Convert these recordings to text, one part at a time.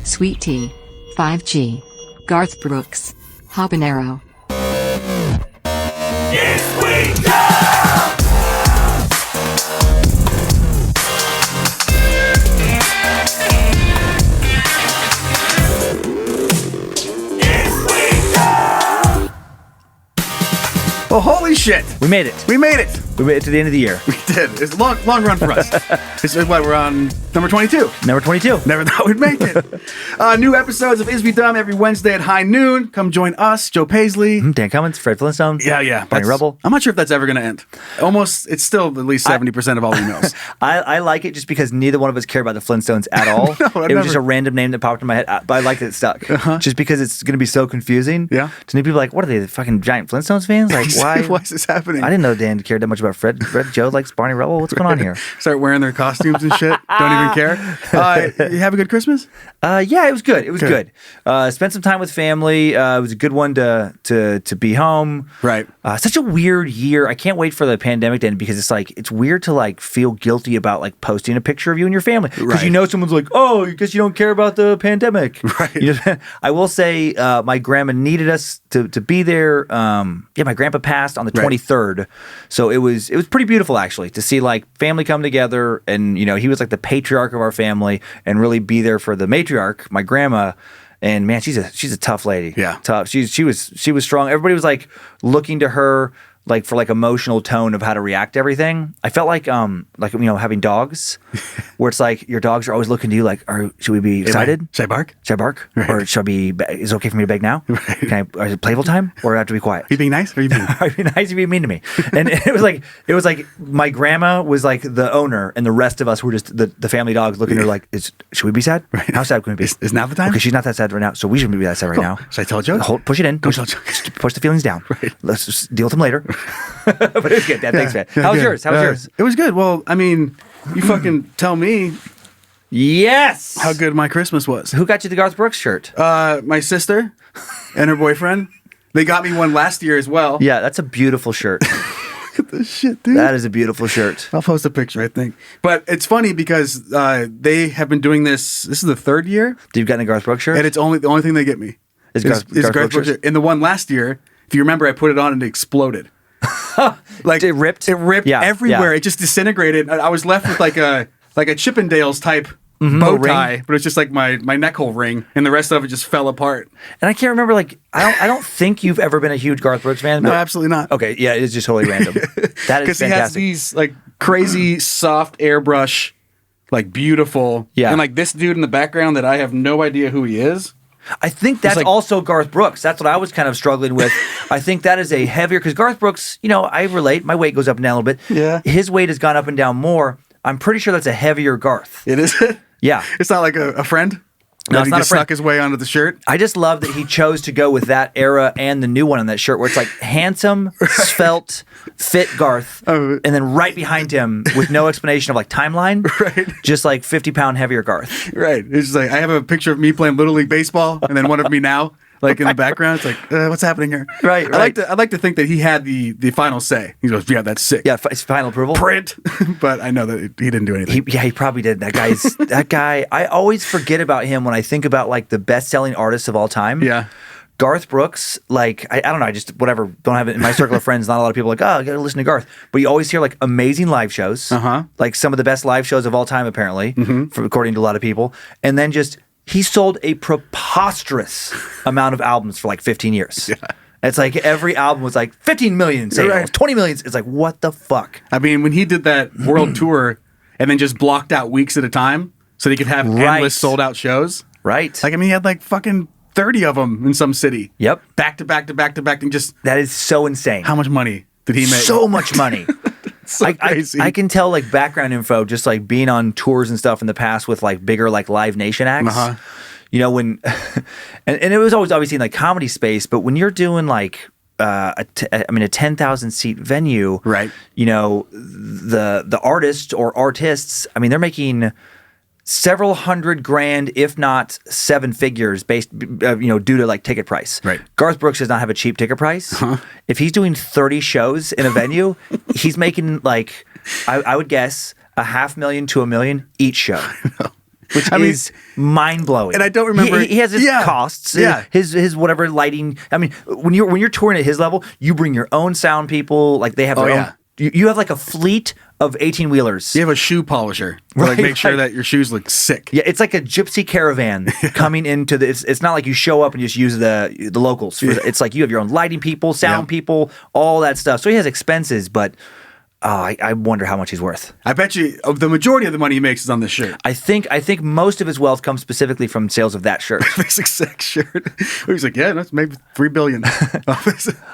Sweet Tea, 5G, Garth Brooks, Habanero. Yes, we go! Well, holy shit. We made it. We made it. We made it to the end of the year. We did. It's a long run for us. This is what we're on number 22. Number 22. Never thought we'd make it. New episodes of Is We Dumb every Wednesday at high noon. Come join us, Joe Paisley. Dan Cummins, Fred Flintstone. Yeah. Barney Rubble. I'm not sure if that's ever going to end. It's still at least 70% of all emails. I like it just because neither one of us care about the Flintstones at all. It was just a random name that popped in my head, but I liked that it stuck. Just because it's going to be so confusing. Yeah. To new people, like, what are they, the fucking giant Flintstones fans? Like, why? Why is this happening? I didn't know Dan cared that much about Fred. Joe likes Barney Rubble. What's going on here? Start wearing their costumes and shit. Don't even care. You have a good Christmas? Yeah, it was good. It was good. Spent some time with family. It was a good one to be home. Right. Such a weird year. I can't wait for the pandemic to end because it's weird to feel guilty about posting a picture of you and your family because someone's like, oh, I guess you don't care about the pandemic. Right. I will say my grandma needed us to be there. My grandpa passed on the 23rd, so it was pretty beautiful actually to see family come together and he was the patriarch of our family and really be there for the matriarch, my grandma. And man, she's a tough lady. Yeah, tough. She was strong. Everybody was looking to her for emotional tone of how to react to everything. I felt having dogs, where it's your dogs are always looking to you should we be excited? Should I bark? Should I bark? Right. Or should I be? Is it okay for me to beg now? Right. Is it playful time, or do I have to be quiet? Are you being nice? Or are you being? Are you being nice? Or being mean to me? And it was like my grandma was the owner, and the rest of us were just the family dogs looking at her should we be sad? Right. How sad can we be? Is now the time? Okay, she's not that sad right now, so we shouldn't be that sad right now. Should I tell a joke? Push it in. Don't tell jokes. Push the feelings down. Right. Let's just deal with them later. But it was good, Dad. Thanks, man. How was yours? How was yours? It was good. Well, I mean, you fucking tell me. Yes. How good my Christmas was. Who got you the Garth Brooks shirt? My sister and her boyfriend. They got me one last year as well. Yeah, that's a beautiful shirt. Look at this shit, dude. That is a beautiful shirt. I'll post a picture, I think. But it's funny because they have been doing this. This is the third year. You've gotten a Garth Brooks shirt? And it's the only thing they get me. Is Garth Brooks shirt? In the one last year, if you remember, I put it on and it exploded. It ripped? It ripped everywhere. Yeah. It just disintegrated. I was left with like a Chippendales type bow tie, but it's just my neck hole ring, and the rest of it just fell apart. And I can't remember, I don't think you've ever been a huge Garth Brooks fan. No, absolutely not. Okay, yeah, it's just totally random. That is fantastic. Because he has these crazy soft airbrush, beautiful. Yeah. And this dude in the background that I have no idea who he is. I think that's also Garth Brooks. That's what I was kind of struggling with. I think that is a heavier, because Garth Brooks, I relate. My weight goes up and down a little bit. Yeah. His weight has gone up and down more. I'm pretty sure that's a heavier Garth. It is? Yeah. It's not like a friend? No, that it's he not just a friend. snuck his way onto the shirt? I just love that he chose to go with that era and the new one on that shirt, where it's handsome, svelte, fit Garth, and then right behind him, with no explanation of timeline, just 50-pound heavier Garth. Right. It's just I have a picture of me playing Little League Baseball, and then one of me now, in the background. It's what's happening here? Right. I'd like to think that he had the final say. He goes, yeah, that's sick. Yeah, final approval. Print. But I know that he didn't do anything. He probably did. That guy. I always forget about him when I think about the best-selling artists of all time. Yeah. Garth Brooks, I don't know, I just, whatever, don't have it in my circle of friends. Not a lot of people I gotta listen to Garth. But you always hear amazing live shows. Some of the best live shows of all time, apparently, according to a lot of people. And then he sold a preposterous amount of albums for 15 years. Yeah. It's every album was 15 million sales, 20 million. It's what the fuck? I mean, when he did that world tour and then just blocked out weeks at a time so that he could have endless sold out shows. Right. He had fucking 30 of them in some city. Yep. Back to back to back to back. And just. That is so insane. How much money did he make? So much money. So crazy. I can tell background info, just being on tours and stuff in the past with bigger Live Nation acts. When and it was always obviously in comedy space, but when you're doing a 10,000 seat venue, right? The artist or artists, they're making several hundred grand, if not seven figures, based due to ticket price. Right. Garth Brooks does not have a cheap ticket price. If he's doing 30 shows in a venue, he's making I would guess $500,000 to $1 million each show. which is mind blowing. And I don't remember. He has his costs. Yeah. His whatever lighting. I mean, when you're touring at his level, you bring your own sound people. Like they have their own. You have like a fleet of 18-wheelers. You have a shoe polisher to like make sure that your shoes look sick. Yeah, it's like a gypsy caravan coming into the. It's not like you show up and just use the locals. It's like you have your own lighting people, sound people, all that stuff. So he has expenses, but. I wonder how much he's worth. I bet you the majority of the money he makes is on this shirt. I think most of his wealth comes specifically from sales of that shirt. This exact shirt. He's like, yeah, that's maybe $3 billion.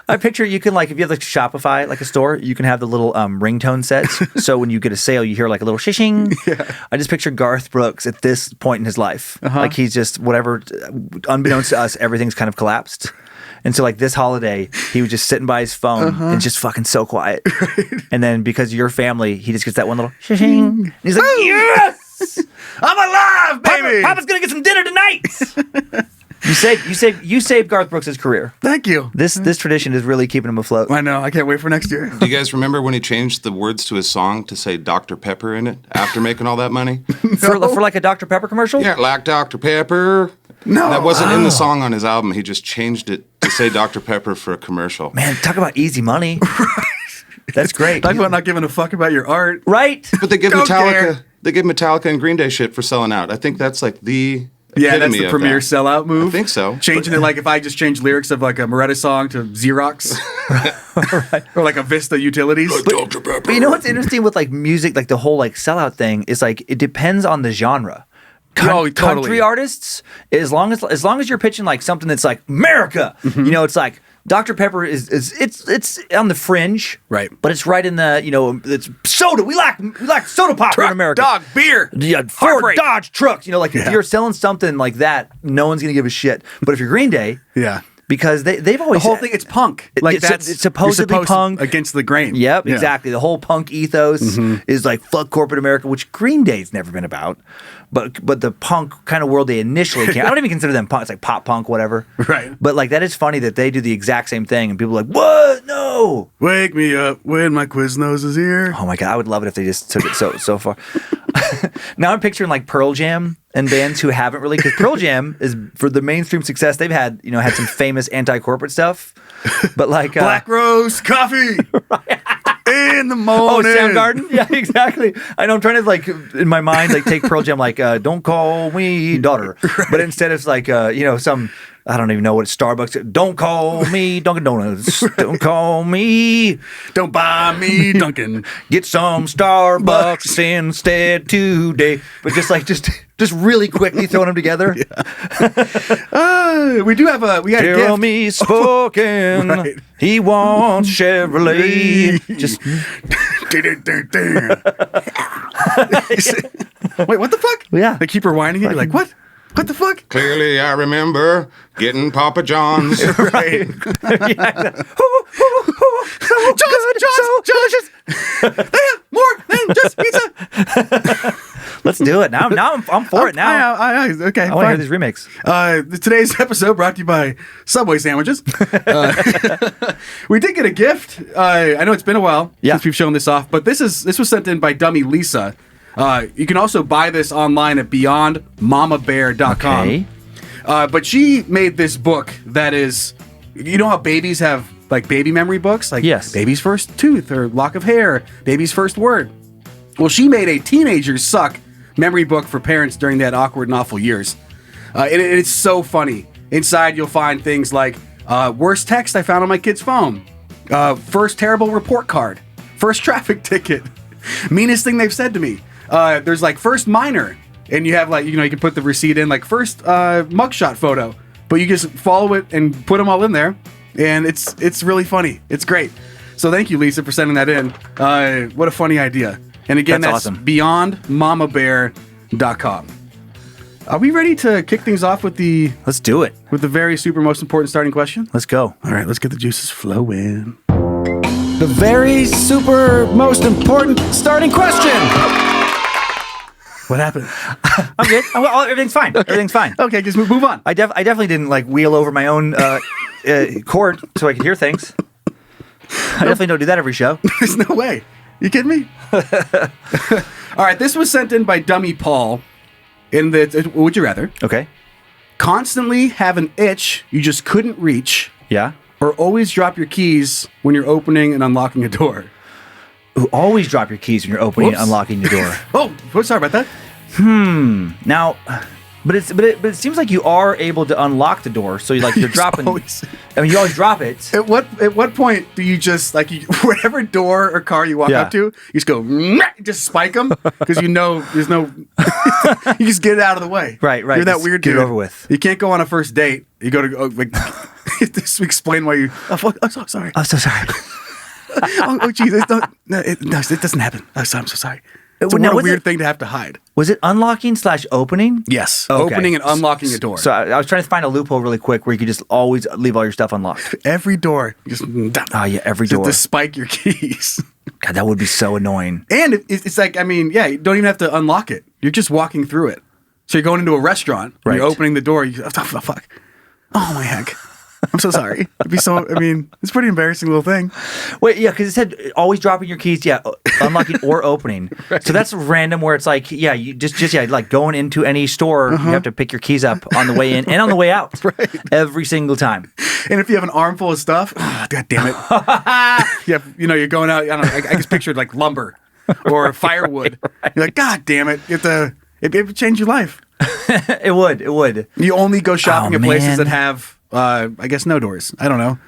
I picture you can like if you have like Shopify, like a store, you can have the little ringtone sets. So when you get a sale, you hear like a little shishing. Yeah. I just picture Garth Brooks at this point in his life, like he's just whatever. Unbeknownst to us, everything's kind of collapsed. And so, like, this holiday, he was just sitting by his phone and just fucking so quiet. Right. And then because of your family, he just gets that one little shing. And he's like, yes! I'm alive, baby! Papa's going to get some dinner tonight! You saved Garth Brooks' career. Thank you. This tradition is really keeping him afloat. I know. I can't wait for next year. Do you guys remember when he changed the words to his song to say Dr. Pepper in it after making all that money? For like a Dr. Pepper commercial? Yeah, like Dr. Pepper. No. That wasn't in the song on his album. He just changed it to say Dr. Pepper for a commercial. Man, talk about easy money. That's great. Talk about not giving a fuck about your art. Right? But they give Metallica and Green Day shit for selling out. I think that's like the that's the premier sellout move. I think so. Changing it like if I just change lyrics of like a Moretta song to Xerox. Right. Or like a Vista Utilities. But you know what's interesting with like music, like the whole like sellout thing is like it depends on the genre. Totally. Country artists, as long as you're pitching like something that's like America, you know, it's like Dr. Pepper is it's on the fringe, right? But it's right in the it's soda. We like soda pop in America. Dog, beer, Ford, Dodge trucks. You know, like if you're selling something like that, no one's gonna give a shit. But if you're Green Day, because they've always the whole thing. It's punk. Like it's supposedly punk against the grain. Yep, exactly. The whole punk ethos is like fuck corporate America, which Green Day's never been about. But the punk kind of world they initially came. I don't even consider them punk. It's like pop punk, whatever. Right. But like that is funny that they do the exact same thing, and people are like, what? No. Wake me up when my Quiznos is here. Oh my god, I would love it if they just took it so far. Now I'm picturing like Pearl Jam and bands who haven't really, because Pearl Jam is for the mainstream success they've had. You know, had some famous anti-corporate stuff, but like Black Rose Coffee. In the morning. Oh, Soundgarden? Yeah, exactly. I know. I'm trying to like in my mind like take Pearl Jam like don't call me daughter, but instead it's like some I don't even know what it's Starbucks. Don't call me Dunkin' Donuts. Don't call me. Don't buy me Dunkin'. Get some Starbucks instead today. But just really quickly throwing them together. We do have we got a gift. Me spoken. Right. He wants Chevrolet. Just. Wait, what the fuck? Yeah. They keep rewinding it. You're like, what? What the fuck? Clearly, I remember getting Papa John's. Right. John's. They have more than just pizza. Let's do it. Now I'm for it now. Okay, I want to hear these remakes. Today's episode brought to you by Subway sandwiches. We did get a gift. I know it's been a while since we've shown this off, but this was sent in by dummy Lisa. You can also buy this online at beyondmamabear.com. Okay. But she made this book that is, you know how babies have like baby memory books? Like baby's first tooth or lock of hair, baby's first word. Well, she made a teenagers suck memory book for parents during that awkward and awful years. It's so funny. Inside you'll find things like worst text I found on my kid's phone, first terrible report card, first traffic ticket, meanest thing they've said to me. There's like first minor, and you have like, you can put the receipt in, like first mugshot photo, but you just follow it and put them all in there, and it's really funny. It's great. So thank you, Lisa, for sending that in. What a funny idea. And again, that's awesome. beyondmamabear.com. Are we ready to kick things off with the... Let's do it. With the very super most important starting question? Let's go. All right, let's get the juices flowing. The very super most important starting question. What happened? I'm good. Everything's fine. Everything's fine. Okay, just move on. I definitely didn't like wheel over my own cord so I could hear things. I definitely don't do that every show. There's no way. You kidding me? All right, this was sent in by Dummy Paul. Would you rather Okay. constantly have an itch you just couldn't reach, Yeah. or always drop your keys when you're opening and unlocking a door? Ooh, always drop your keys when you're opening and Whoops. unlocking your door. Oh, sorry about that. Now, but it seems like you are able to unlock the door. So you're dropping. I mean, you always drop it. At what point do you just whatever door or car you walk up to, you just go just spike them because there's no you just get it out of the way. Right. You're that Just weird get dude. it over with. You can't go on a first date. You go to just explain why you. Oh, fuck, I'm so sorry. I'm so sorry. Oh, geez, it doesn't happen. I'm so sorry. It's Now, a was weird it- thing to have to hide. Was it unlocking/opening? Yes, Okay. opening and unlocking a door. So I was trying to find a loophole really quick where you could just always leave all your stuff unlocked. Every door, just Every door. to spike your keys. God, that would be so annoying. And it's like, you don't even have to unlock it. You're just walking through it. So you're going into a restaurant, and you're Right. opening the door. Oh, fuck. Oh, my heck. I'm so sorry. It's a pretty embarrassing little thing. Wait, yeah, because it said always dropping your keys, unlocking or opening. Right. So that's random where it's like, you just like going into any store, you have to pick your keys up on the way in and on the way out every single time. And if you have an armful of stuff, God damn it. You're going out, I just pictured like lumber or firewood. Right. You're like, God damn it. It would change your life. It would. You only go shopping at places man. that have, I guess, no doors. I don't know.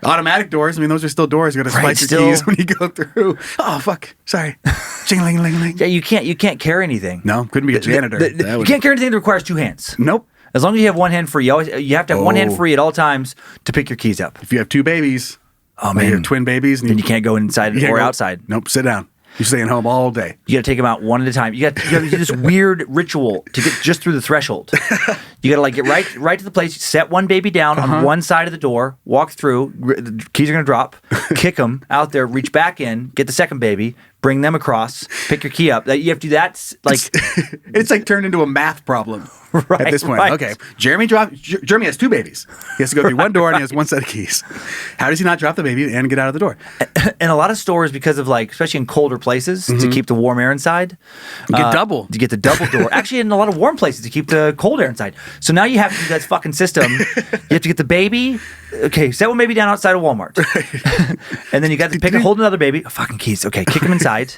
Automatic doors. Those are still doors. You got to spike your keys when you go through. Oh, fuck. Sorry. Ching-a-ling-a-ling-a-ling. Yeah, you can't carry anything. No, couldn't be a janitor. You can't carry anything that requires two hands. Nope. As long as you have one hand free, you have to have one hand free at all times to pick your keys up. If you have two babies, man. you have twin babies, Then you can't go inside or outside. Nope, sit down. You're staying home all day. You got to take them out one at a time. You got to do this weird ritual to get just through the threshold. You got to get right to the place, set one baby down on one side of the door, walk through, the keys are going to drop, kick them out there, reach back in, get the second baby, bring them across, pick your key up. You have to do that It's like turned into a math problem at this point. Right. Okay, Jeremy has two babies. He has to go through one door and he has one set of keys. How does he not drop the baby and get out of the door? And a lot of stores, because of especially in colder places, to keep the warm air inside. You get double. You get the double door. Actually, in a lot of warm places, to keep the cold air inside. So now you have to do that fucking system. You have to get the baby. Okay, set one baby down outside of Walmart. And then you got to hold another baby. Oh, fucking keys. Okay, kick them inside.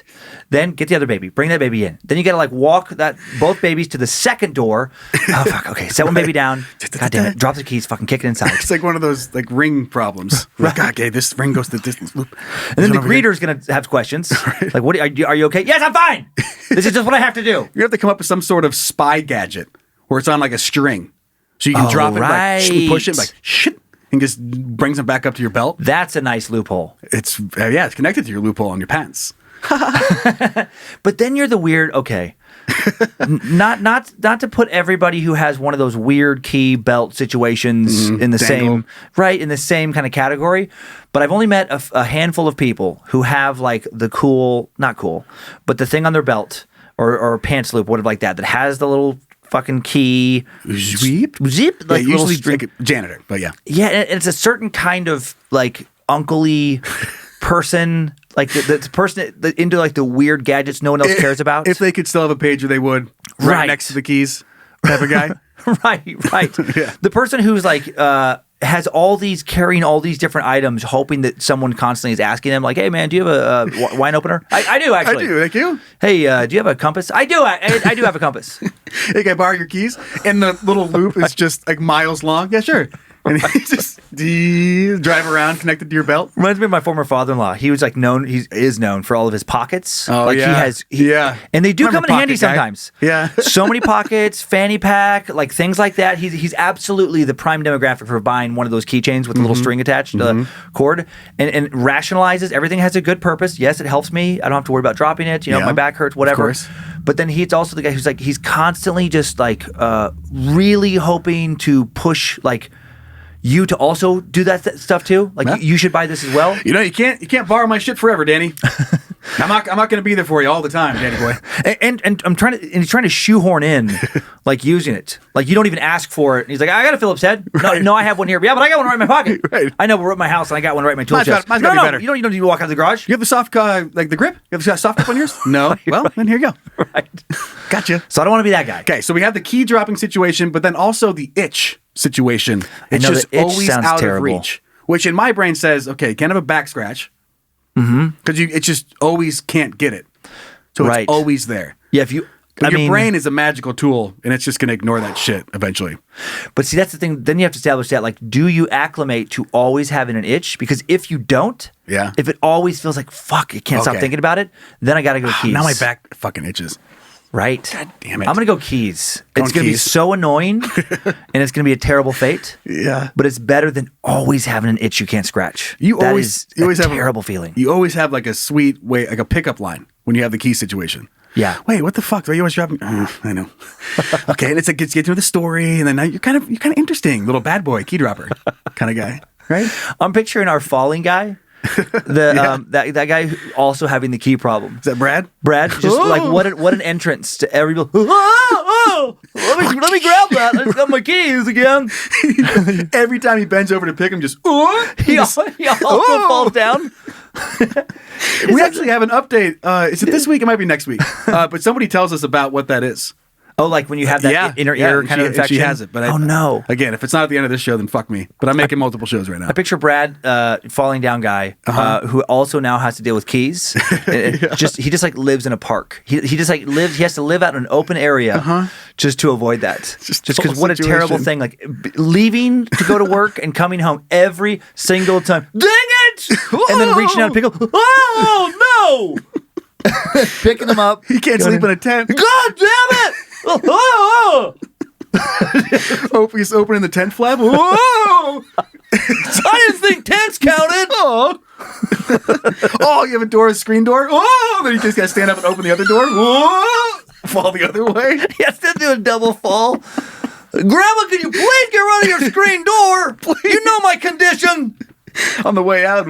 Then get the other baby. Bring that baby in. Then you got to walk both babies to the second door. Oh, fuck. Okay, set one baby down. God damn it. Drop the keys. Fucking kick it inside. It's like one of those ring problems. Right. God, okay, this ring goes to this loop. And then the greeter's going to have questions. Like, what are you okay? Yes, I'm fine. This is just what I have to do. You have to come up with some sort of spy gadget where it's on like a string. So you can drop it, push it, shit, and just brings them back up to your belt. That's a nice loophole. It's connected to your loophole on your pants. But then you're the weird. Okay, not to put everybody who has one of those weird key belt situations in the same kind of category. But I've only met a handful of people who have not cool, but the thing on their belt or pants loop, whatever like that has the little fucking key Zip. usually like a janitor, but yeah. Yeah, and it's a certain kind of uncle-y person, the person into the weird gadgets no one else cares about. If they could still have a pager, they would. Right next to the keys type of guy. Right. Yeah. The person who's has carrying all these different items, hoping that someone constantly is asking them, hey man, do you have a wine opener? I do actually. I do. Thank you. Hey, do you have a compass? I do. I do have a compass. Hey, can I borrow your keys? And the little loop is just miles long. Yeah, sure. And he just drive around connected to your belt. Reminds me of my former father-in-law. He was known. He is known for all of his pockets. Oh yeah. And they do come in handy sometimes. Yeah. So many pockets, fanny pack, things like that. He's absolutely the prime demographic for buying one of those keychains with a little string attached, cord, and rationalizes everything has a good purpose. Yes, it helps me. I don't have to worry about dropping it. My back hurts, whatever. Of course. But then he's also the guy who's he's constantly just really hoping to push you to also do that stuff too? Like you should buy this as well. You know, you can't borrow my shit forever, Danny. I'm not going to be there for you all the time, Danny boy. And he's trying to shoehorn in like using it. Like you don't even ask for it. And he's like, I got a Phillips head. Right. No, I have one here. Yeah, but I got one right in my pocket. Right. I know we're at my house and I got one right in my tool chest. Mine's gotta be better. You don't need to walk out of the garage. You have the soft, like the grip? You have the soft grip on yours? No. Well, then here you go. Right. Gotcha. So I don't want to be that guy. Okay, so we have the key dropping situation, but then also the itch situation. It's know, just the itch always sounds out terrible. of reach. Which in my brain says, okay, you can't have a back scratch. Because it just always can't get it. So Right. it's always there. Yeah, if you. But I your mean, brain is a magical tool, and it's just going to ignore that shit eventually. But see, that's the thing. Then you have to establish that, like, do you acclimate to always having an itch? Because if you don't, if it always feels like, fuck, I can't stop thinking about it, then I got to go keys. Now my back fucking itches. Right. God damn it. I'm going to go keys. Going It's going to be keys. so annoying, and it's going to be a terrible fate. Yeah. But it's better than always having an itch you can't scratch. You That always is a have terrible feeling. You always have like a sweet way, like a pickup line when you have the key situation. Yeah. Wait, what the fuck? Are you always dropping? I know. Okay, and it's like gets into the story, and then now you're kind of interesting, little bad boy key dropper kind of guy, right? I'm picturing our falling guy. That guy also having the key problem. Is that Brad? Brad, just like what an entrance to every. Let me grab that. I just got my keys again. Every time he bends over to pick him, He also falls down. We actually have an update. Is it this week? It might be next week. But somebody tells us about what that is. Oh, like when you have that inner ear and kind of infection. She has it, but oh no! Again, if it's not at the end of this show, then fuck me. But I'm making multiple shows right now. I picture Brad, falling down guy, who also now has to deal with keys. He just like lives in a park. He just like lives. He has to live out in an open area just to avoid that. Just because what a terrible thing! Like leaving to go to work and coming home every single time. Dang it! And then reaching out to pick up. Oh no! Picking them up. He can't sleep in a tent. God damn it! He's opening the tent flap. I didn't think tents counted. Oh, you have a door, a screen door. Oh, then you just gotta stand up and open the other door. Fall the other way. He has to do a double fall. Grandma, can you please get rid of your screen door? Please. You know my condition. On the way out,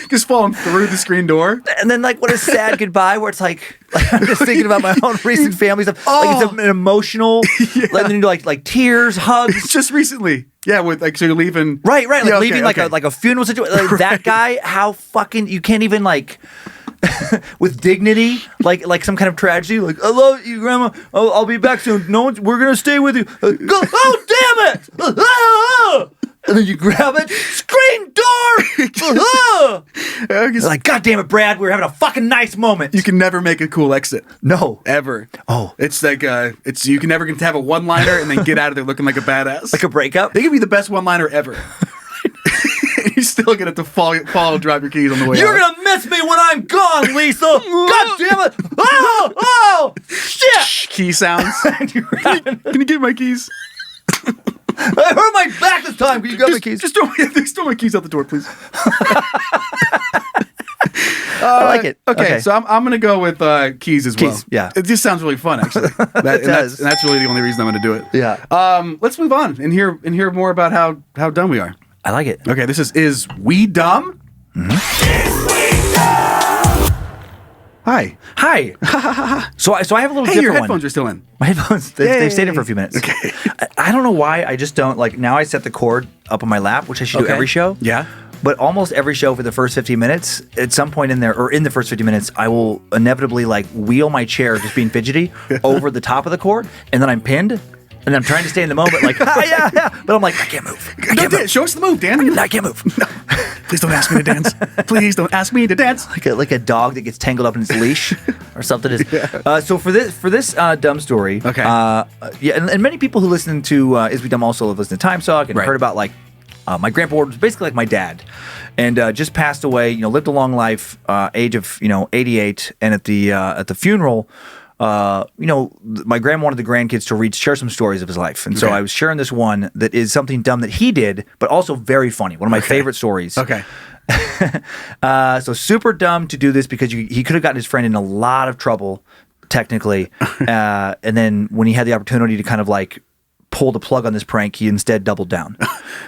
just falling through the screen door. And then, like, what a sad goodbye where it's like I'm just thinking about my own recent family stuff. Like, it's an emotional, like tears, hugs. Just recently. Yeah, with like, so you're leaving. Right. Like, yeah, leaving like a funeral situation. Like, that guy, how fucking, you can't even, like, with dignity, like some kind of tragedy. Like, I love you, Grandma. I'll be back soon. We're going to stay with you. Oh, damn it. And then you grab it. Screen door! Like, God damn it, Brad, we're having a fucking nice moment. You can never make a cool exit. No. Ever. Oh. It's like, you can never get to have a one-liner and then get out of there looking like a badass. Like a breakup? They could be the best one-liner ever. You're still going to fall and drop your keys on the way You're out. going to miss me when I'm gone, Lisa! God damn it! Oh! Shit! Key sounds. Can you get my keys? I hurt my back this time. Can you grab my keys? Just throw my keys out the door, please. I like it. Okay, so I'm going to go with keys as well. Keys, yeah. It just sounds really fun, actually. It does. And that's really the only reason I'm going to do it. Yeah. Let's move on and hear more about how dumb we are. I like it. Okay, this is We Dumb? Hi. So I have a little Hey, different your one. headphones are still in. My headphones, they've stayed in for a few minutes. Okay. I don't know why. I just don't, like, now I set the cord up on my lap, which I should do every show. Yeah. But almost every show for the first 15 minutes, at some point in there, or in the first 50 minutes, I will inevitably, like, wheel my chair, just being fidgety, over the top of the cord, and then I'm pinned. And I'm trying to stay in the moment, like, yeah. But I'm like, I can't move. I can't move. Show us the move, Dan. I can't move. No. Please don't ask me to dance. Please don't ask me to dance. Like a dog that gets tangled up in its leash or something. So for this dumb story, Okay. And many people who listen to Is We Dumb also have listened to Time Suck and Right. heard about, like, my grandpa was basically like my dad, and just passed away. Lived a long life, age of 88, and at the funeral. My grandma wanted the grandkids to share some stories of his life. And so I was sharing this one that is something dumb that he did, but also very funny. One of my favorite stories. Okay. So super dumb to do this because he could have gotten his friend in a lot of trouble, technically. And then when he had the opportunity to kind of like pull the plug on this prank. He instead doubled down.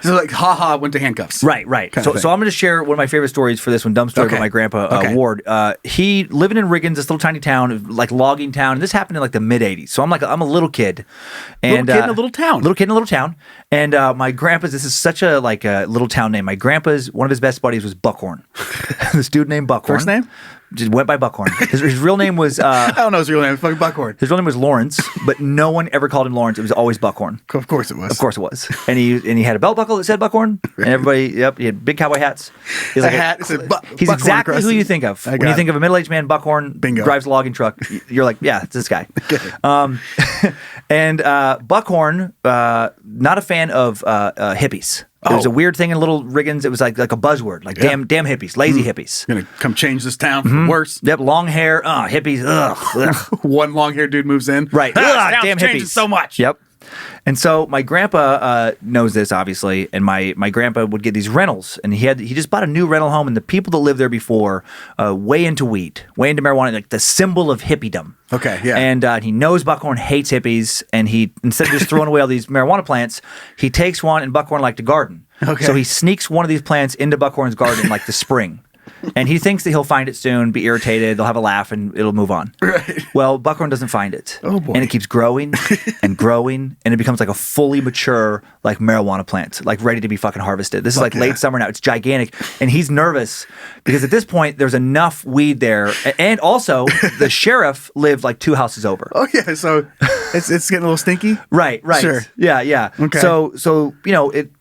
So like, haha, went to handcuffs. Right. So I'm going to share one of my favorite stories for this one, dumb story about my grandpa, Ward. He living in Riggins, this little tiny town, like logging town. And this happened in like the mid 80s. So I'm a little kid. And, little kid in a little town. Little kid in a little town. And my grandpa's, this is such a like a little town name. My grandpa's, one of his best buddies was Buckhorn. This dude named Buckhorn. First name? Just went by Buckhorn. His real name was... I don't know his real name. It's fucking Buckhorn. His real name was Lawrence, but no one ever called him Lawrence. It was always Buckhorn. Of course it was. Of course it was. And he had a belt buckle that said Buckhorn. And everybody, he had big cowboy hats. He's like hat that said he's Buckhorn exactly across who you it. think of. I When got you it. think of a middle-aged man, Buckhorn, Bingo. drives a logging truck, you're like, yeah, it's this guy. And Buckhorn, not a fan of hippies. It was a weird thing in Little Riggins. It was like a buzzword, like damn hippies, lazy hippies. Gonna come change this town for the worse. Yep, long hair, hippies, ugh. One long-haired dude moves in. Right. This Ugh, town's damn changing hippies. so much. Yep. And so my grandpa knows this, obviously, and my grandpa would get these rentals, and he just bought a new rental home, and the people that lived there before way into weed, way into marijuana, like the symbol of hippiedom. Okay, yeah. And he knows Buckhorn hates hippies, and he, instead of just throwing away all these marijuana plants, he takes one, and Buckhorn liked to garden. Okay. So he sneaks one of these plants into Buckhorn's garden like the spring. And he thinks that he'll find it soon, be irritated, they'll have a laugh, and it'll move on. Right. Well, Buckhorn doesn't find it. Oh, boy. And it keeps growing and growing, and it becomes like a fully mature, like marijuana plant, like ready to be fucking harvested. This is like late summer now. It's gigantic. And he's nervous because at this point, there's enough weed there. And also, the sheriff lived like 2 houses over. Oh, yeah. So it's getting a little stinky? Right. Sure. Yeah. Okay. So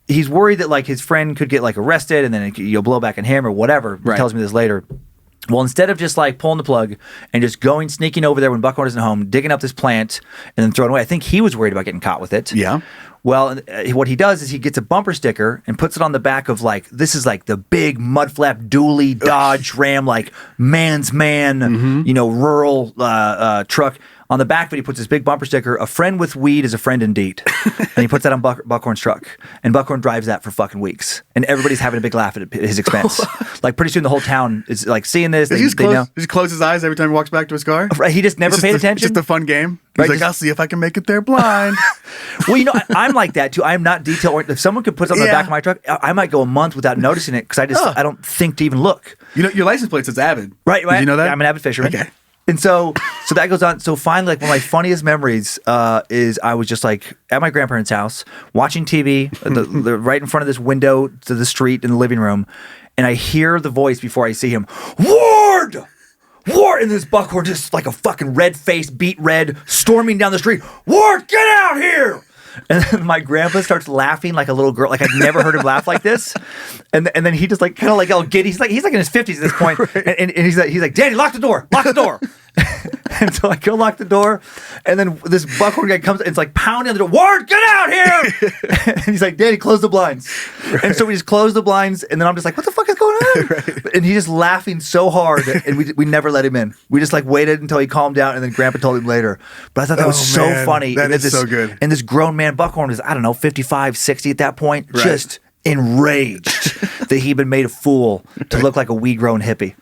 he's worried that like his friend could get like arrested and then you'll blow back on him or whatever. He tells me this later. Well, instead of just like pulling the plug and just sneaking over there when Buckhorn isn't home, digging up this plant and then throwing it away, I think he was worried about getting caught with it. Yeah. Well, what he does is he gets a bumper sticker and puts it on the back of like, this is like the big mud flap dually Dodge Ram, like man's man, rural truck. On the back of it, he puts this big bumper sticker, "A friend with weed is a friend indeed." And he puts that on Buckhorn's truck. And Buckhorn drives that for fucking weeks. And everybody's having a big laugh at his expense. Like pretty soon the whole town is like seeing this. Does he just close his eyes every time he walks back to his car? Right, he just never paid attention. It's just a fun game. He's Right, like, I'll see if I can make it there blind. Well, I'm like that too. I'm not detail oriented. If someone could put something on the back of my truck, I might go a month without noticing it because I don't think to even look. You know, your license plate says avid. Right. Did you know that? I'm an avid fisherman. Okay. And so that goes on. So finally, like one of my funniest memories is I was just like at my grandparents' house watching TV, right in front of this window to the street in the living room, and I hear the voice before I see him, Ward! Ward! And this Buckhorn just like a fucking red face, beat red, storming down the street. Ward, get out here! And then my grandpa starts laughing like a little girl. Like I'd never heard him laugh like this. And then he just like kind of like all giddy. He's like in his 50s at this point. Right. And he's like, Daddy, lock the door. Lock the door. And so I go lock the door. And then this Buckhorn guy comes and it's like pounding on the door. Ward, get out here. And he's like, Daddy, close the blinds. Right. And so we just close the blinds. And then I'm just like, what the fuck is going on? Right. And he's just laughing so hard. And we never let him in. We just like waited until he calmed down. And then Grandpa told him later. But I thought that was so funny. That is so good. And this grown man Buckhorn is, I don't know, 55, 60 at that point. Right. Just enraged that he'd been made a fool to look like a weed-grown hippie.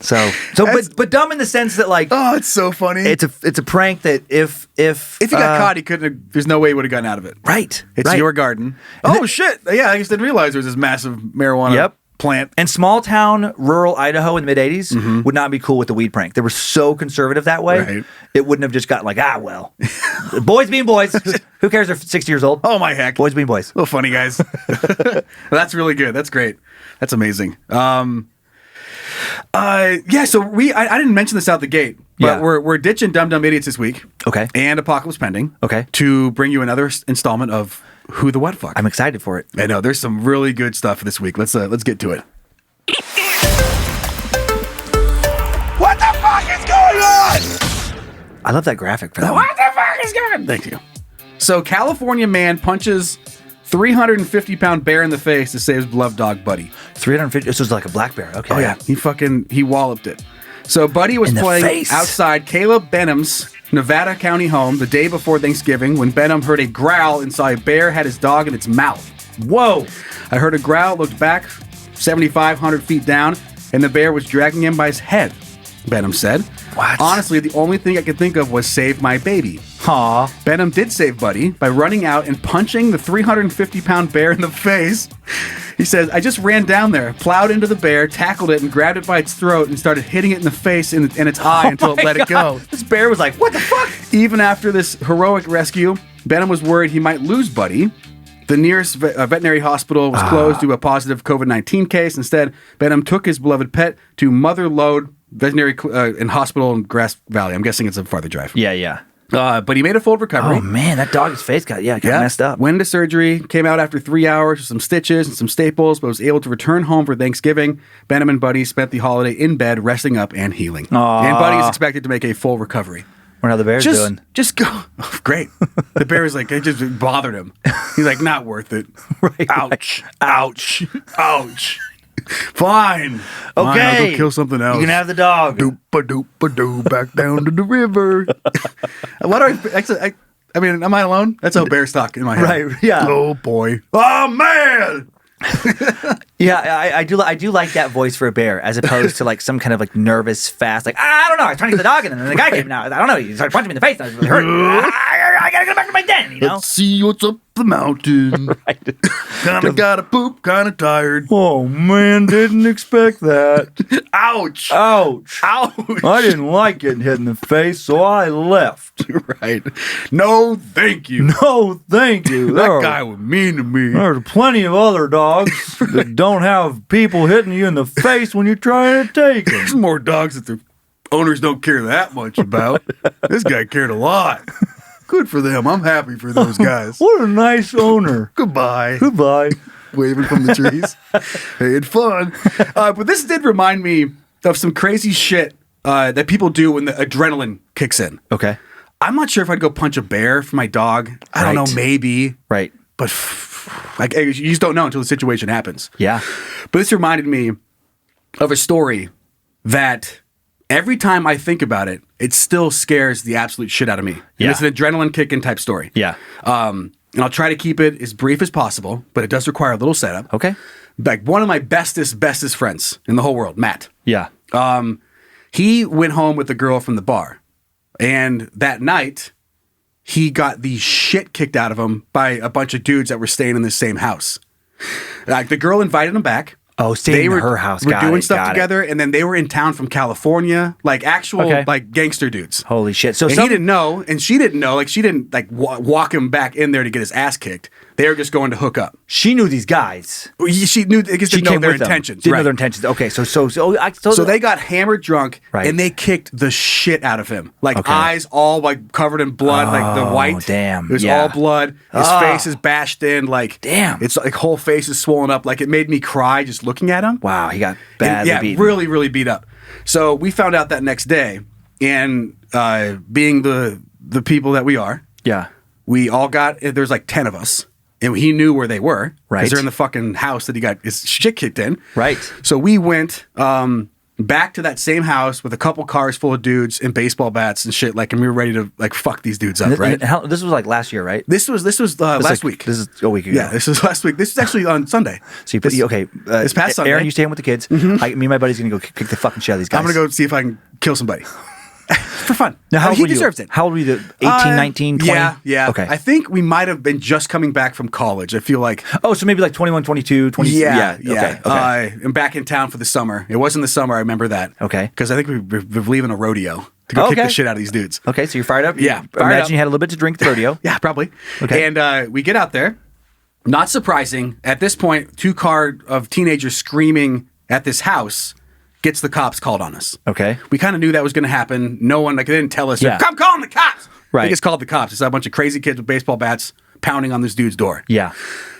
But dumb in the sense that like, oh, it's so funny. It's a prank that if he got caught, he couldn't have, there's no way he would have gotten out of it. Right. It's your garden. And shit. Yeah, I just didn't realize there was this massive marijuana plant. And small town, rural Idaho in the mid 80s would not be cool with the weed prank. They were so conservative that way. Right. It wouldn't have just got like, boys being boys. Who cares? They're 60 years old. Oh my heck. Boys being boys. Little funny guys. Well, that's really good. That's great. That's amazing. So I didn't mention this out the gate, but we're ditching Dumb Dumb Idiots this week. Okay. And Apocalypse Pending. Okay. To bring you another installment of Who the What Fuck. I'm excited for it. I know there's some really good stuff this week. Let's get to it. What the fuck is going on? I love that graphic for that. What the fuck is going on? Thank you. So California man punches 350-pound bear in the face to save his beloved dog, Buddy. 350. This was like a black bear. Okay. Oh yeah, he walloped it. So Buddy was playing outside Caleb Benham's Nevada County home the day before Thanksgiving when Benham heard a growl and saw a bear had his dog in its mouth. Whoa! I heard a growl, looked back 7,500 feet down, and the bear was dragging him by his head, Benham said. What? Honestly, the only thing I could think of was save my baby. Aw. Benham did save Buddy by running out and punching the 350-pound bear in the face. He says, I just ran down there, plowed into the bear, tackled it, and grabbed it by its throat and started hitting it in the face and its eye until it let it go. This bear was like, what the fuck? Even after this heroic rescue, Benham was worried he might lose Buddy. The nearest veterinary hospital was closed due to a positive COVID-19 case. Instead, Benham took his beloved pet to Mother Lode Veterinary and Hospital in Grass Valley. I'm guessing it's a farther drive. Yeah. But he made a full recovery. Oh, man, that dog's face got messed up. Went into surgery, came out after 3 hours with some stitches and some staples, but was able to return home for Thanksgiving. Benham and Buddy spent the holiday in bed, resting up and healing. Aww. And Buddy is expected to make a full recovery. What are the bears doing? Just go. Oh, great. The bear was like, it just bothered him. He's like, not worth it. Right. Ouch. Ouch. Ouch. Fine. Okay. Fine, I'll go kill something else. You can have the dog. Doop-a-doop-a-doo, back down to the river. I mean, am I alone? That's how bears talk in my head. Right, yeah. Oh, boy. Oh, man. Yeah, I do like that voice for a bear as opposed to like some kind of like nervous, fast, like, I don't know, I was trying to get the dog in and then the guy came out. I don't know, he started punching me in the face. I was really hurt. I gotta go back to my den, you know? Let's see what's up the mountain. Right. Kinda gotta poop, kinda tired. Oh man, didn't expect that. Ouch. Ouch. Ouch. I didn't like getting hit in the face, so I left. Right. No, thank you. No, thank you. That guy was mean to me. There's plenty of other dogs that don't have people hitting you in the face when you're trying to take them. There's more dogs that the owners don't care that much about. This guy cared a lot. Good for them. I'm happy for those guys. What a nice owner. Goodbye. Goodbye. Waving from the trees. Hey, it's fun. But this did remind me of some crazy shit that people do when the adrenaline kicks in. Okay. I'm not sure if I'd go punch a bear for my dog. I don't know, maybe. Right. But like, you just don't know until the situation happens. Yeah. But this reminded me of a story that every time I think about it, it still scares the absolute shit out of me. Yeah. And it's an adrenaline kicking type story. Yeah. And I'll try to keep it as brief as possible, but it does require a little setup. Okay. Like one of my bestest friends in the whole world, Matt. Yeah. He went home with a girl from the bar. And that night, he got the shit kicked out of him by a bunch of dudes that were staying in the same house. Like the girl invited him back. Oh, staying in her house. We're doing stuff together, and then they were in town from California, like actual like gangster dudes. Holy shit! So he didn't know, and she didn't know. Like she didn't like walk him back in there to get his ass kicked. They were just going to hook up. She knew these guys. She knew. I guess She didn't know came their with them. intentions. Didn't know their intentions. Okay, So they got hammered drunk, Right. and they kicked the shit out of him. Like eyes all like covered in blood, like the white. Damn. It was Yeah. all blood. His face is bashed in. Like Damn. It's like whole face is swollen up. Like it made me cry just looking at him. Wow, he got And, badly beaten. really, really beat up. So we found out that next day, and being the people that we are, Yeah. we all got. There's like 10 of us, and he knew where they were. Right. Because they're in the fucking house that he got his shit kicked in. Right. So we went back to that same house with a couple cars full of dudes and baseball bats and shit. Like, and we were ready to like fuck these dudes up. Right. This was like last year, right? This was last week. This is a week ago. Yeah, this was last week. This is actually on Sunday. So you put this past Sunday. Aaron, you stay in with the kids. Me and my buddy's gonna go kick the fucking shit out of these guys. I'm gonna go see if I can kill somebody. For fun. Now, how old he were you? deserves it. How old were you? 18, 19, 20? Yeah. Okay. I think we might have been just coming back from college. I feel like. Oh, so maybe like 21, 22, 23. Yeah. Okay. I'm back in town for the summer. It wasn't the summer. I remember that. Okay. Because I think we're leaving a rodeo to go kick the shit out of these dudes. Okay, so you're fired up? Yeah, fired Imagine up. you had a little bit to drink at the rodeo. Yeah, probably. Okay. And we get out there. Not surprising. At this point, 2 car of teenagers screaming at this house gets the cops called on us. Okay. We kind of knew that was going to happen. No one, like, they didn't tell us, Yeah. I'm calling the cops. Right. They just called the cops. It's a bunch of crazy kids with baseball bats pounding on this dude's door. Yeah.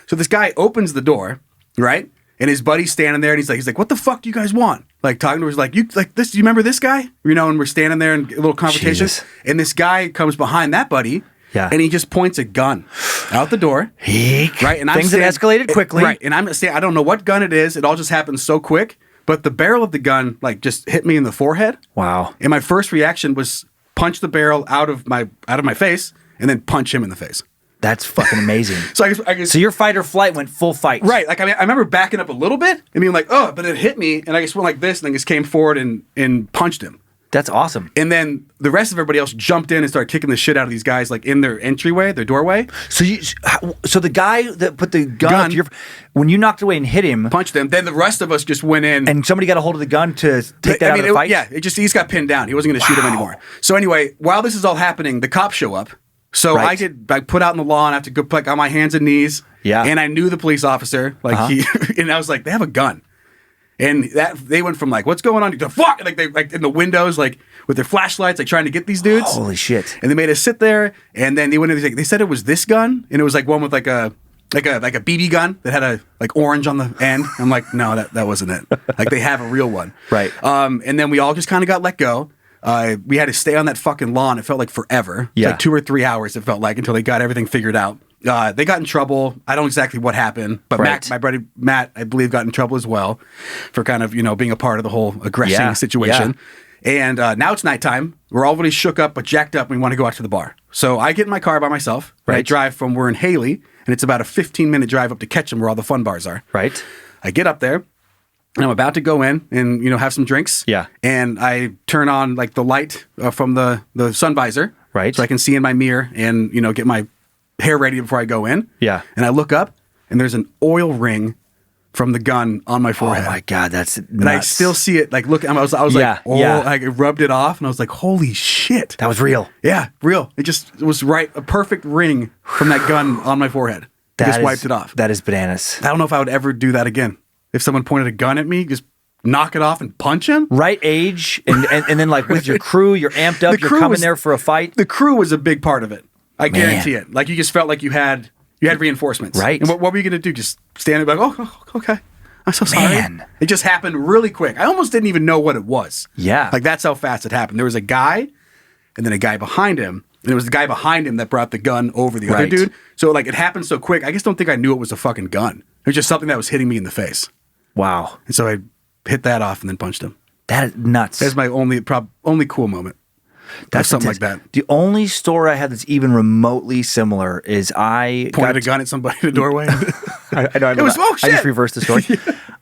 So this guy opens the door, right? And his buddy's standing there, and he's like, what the fuck do you guys want? Like, talking to us, like, you like this? Do you remember this guy? You know, and we're standing there in a little conversation. Jesus. And this guy comes behind that buddy. Yeah. And he just points a gun out the door. Right. And Things have escalated quickly. Right. And I'm saying, I don't know what gun it is. It all just happened so quick. But the barrel of the gun, like, just hit me in the forehead. Wow. And my first reaction was punch the barrel out of my face and then punch him in the face. That's fucking amazing. So I guess So your fight or flight went full fight. right. Like, I mean, I remember backing up a little bit and being like, oh, but it hit me. And I just went like this and then just came forward and punched him. That's awesome. And then the rest of everybody else jumped in and started kicking the shit out of these guys, like in their entryway, their doorway. So the guy that put the gun up to your, when you knocked away and hit him, punched him, then the rest of us just went in. And somebody got a hold of the gun to take that out of the fight? Yeah, he just got pinned down. He wasn't going to shoot him anymore. So anyway, while this is all happening, the cops show up. So I put out in the lawn, I have to go like on my hands and knees. Yeah. And I knew the police officer. Like and I was like, they have a gun. And they went from like, what's going on? To fuck, like they like in the windows, like with their flashlights, like trying to get these dudes. Holy shit! And they made us sit there, and then they went in. They said it was this gun, and it was like one with like a BB gun that had a like orange on the end. I'm like, no, that wasn't it. Like they have a real one, right? And then we all just kind of got let go. We had to stay on that fucking lawn. It felt like forever. Yeah, like 2 or 3 hours. It felt like until they got everything figured out. They got in trouble. I don't know exactly what happened, but my buddy Matt, I believe, got in trouble as well for kind of being a part of the whole aggression situation. Yeah. And now it's nighttime. We're already shook up, but jacked up. And we want to go out to the bar. So I get in my car by myself. Right. I drive we're in Haley, and it's about a 15-minute drive up to Ketchum, where all the fun bars are. Right. I get up there. And I'm about to go in and have some drinks. Yeah. And I turn on like the light from the sun visor. Right. So I can see in my mirror and get my hair ready before I go in. Yeah. And I look up and there's an oil ring from the gun on my forehead. Oh my God, that's nuts. And I still see it. Like, look, I was like, I rubbed it off and I was like, holy shit. That was real. Yeah, real. It was right. A perfect ring from that gun on my forehead. I just wiped it off. That is bananas. I don't know if I would ever do that again. If someone pointed a gun at me, just knock it off and punch him. Right age, and then like with your crew, you're amped up, you're coming there for a fight. The crew was a big part of it. I guarantee it. Like you just felt like you had reinforcements. Right. And what were you going to do? Just stand there like, oh, okay. I'm so sorry. Man. It just happened really quick. I almost didn't even know what it was. Yeah. Like that's how fast it happened. There was a guy and then a guy behind him. And it was the guy behind him that brought the gun over the other dude. So like it happened so quick. I just don't think I knew it was a fucking gun. It was just something that was hitting me in the face. Wow. And so I hit that off and then punched him. That is nuts. That's my only cool moment. That's something like that. The only story I had that's even remotely similar is I pointed a gun at somebody in the doorway. I know. It was, oh shit. I just reversed the story.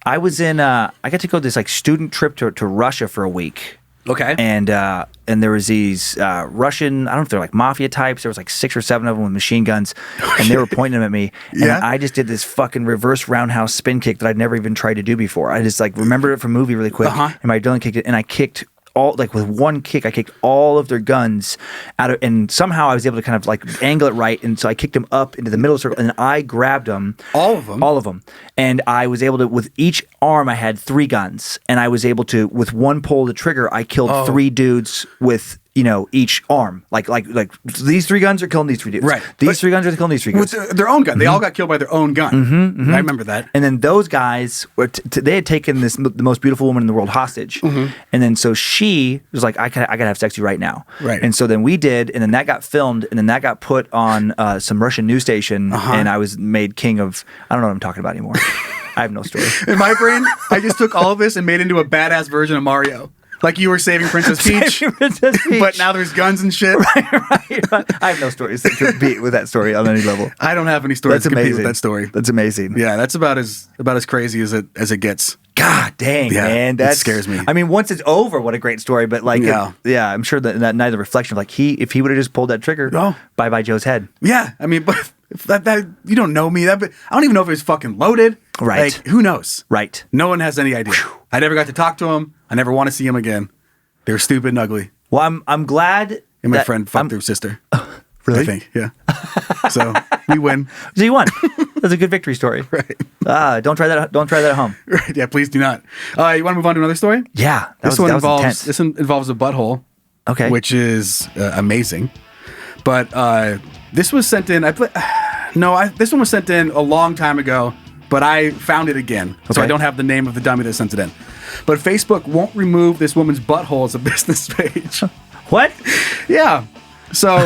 I was in. I got to go this like student trip to Russia for a week. Okay. And there was these Russian, I don't know if they're like mafia types. There was like 6 or 7 of them with machine guns, and they were pointing them at me. And I just did this fucking reverse roundhouse spin kick that I'd never even tried to do before. I just like remembered it from a movie really quick, and my adrenaline kicked it, and I kicked all, like with one kick, I kicked all of their guns out of, and somehow I was able to kind of like angle it right, and so I kicked them up into the middle circle, and I grabbed them, all of them, and I was able to, with each arm, I had 3 guns, and I was able to, with one pull of the trigger, I killed 3 dudes with, each arm. Like these 3 guns are killing these 3 dudes. Right. These 3 guns are killing these 3 guns. With their own gun. They all got killed by their own gun. I remember that. And then those guys, were they had taken the most beautiful woman in the world hostage. And then so she was like, I gotta have sex with you right now. Right. And so then we did, and then that got filmed, and then that got put on some Russian news station, and I was made king of, I don't know what I'm talking about anymore. I have no story. In my brain, I just took all of this and made it into a badass version of Mario. Like you were saving Princess Peach, but now there's guns and shit. Right. I have no stories to beat with that story on any level. I don't have any stories to compete with that story. That's amazing. Yeah, that's about as crazy as it gets. God dang, man, that scares me. I mean, once it's over, what a great story. But like, I'm sure that night the reflection of like if he would have just pulled that trigger, bye Joe's head. Yeah, I mean, but if that you don't know me, I don't even know if it was fucking loaded. Right. Like, who knows? Right. No one has any idea. Whew. I never got to talk to him. I never want to see him again. They were stupid and ugly. Well, I'm glad. And my friend fucked their sister. Really? I think, yeah. So we win. So you won. That's a good victory story. Right. Don't try that at home. Right. Yeah. Please do not. You want to move on to another story? Yeah. This one involves a butthole. Okay. Which is amazing. But this was sent in. This one was sent in a long time ago. But I found it again, so I don't have the name of the dummy that sent it in. But Facebook won't remove this woman's butthole as a business page. What? Yeah. So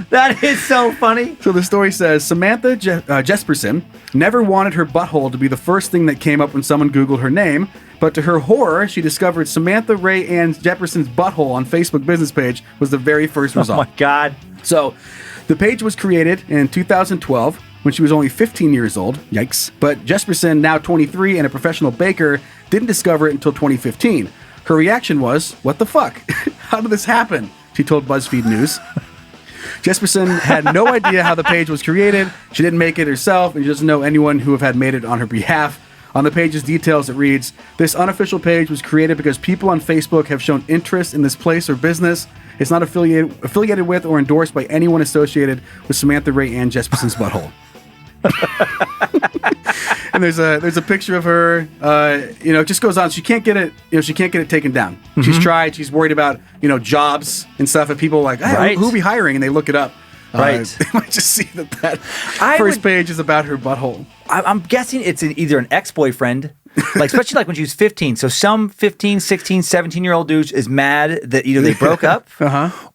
that is so funny. So the story says Samantha Jesperson never wanted her butthole to be the first thing that came up when someone Googled her name, but to her horror, she discovered Samantha Ray Ann Jesperson's butthole on Facebook business page was the very first result. Oh my God. So the page was created in 2012. When she was only 15 years old. Yikes. But Jesperson, now 23 and a professional baker, didn't discover it until 2015. Her reaction was, "What the fuck? How did this happen?" She told BuzzFeed News. Jesperson had no idea how the page was created. She didn't make it herself, and she doesn't know anyone who have had made it on her behalf. On the page's details, it reads, "This unofficial page was created because people on Facebook have shown interest in this place or business. It's not affiliated with or endorsed by anyone associated with Samantha Ray Ann Jesperson's butthole." And there's a picture of her. It just goes on. She can't get it. She can't get it taken down. Mm-hmm. She's tried. She's worried about jobs and stuff. And people are like, hey, right. who are we hiring? And they look it up. Right. They might just see that first page is about her butthole. I'm guessing it's either an ex-boyfriend, especially when she was 15. So some 15, 16, 17-year-old dude is mad that either they broke up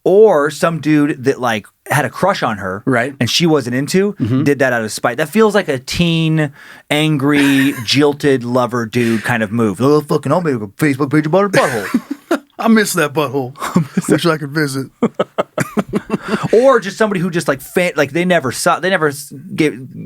or some dude that had a crush on her and she wasn't into, did that out of spite. That feels like a teen, angry, jilted lover dude kind of move. Oh, fucking, I'll make a Facebook page about her butthole. I miss that butthole. Wish I could visit. Or just somebody who just they never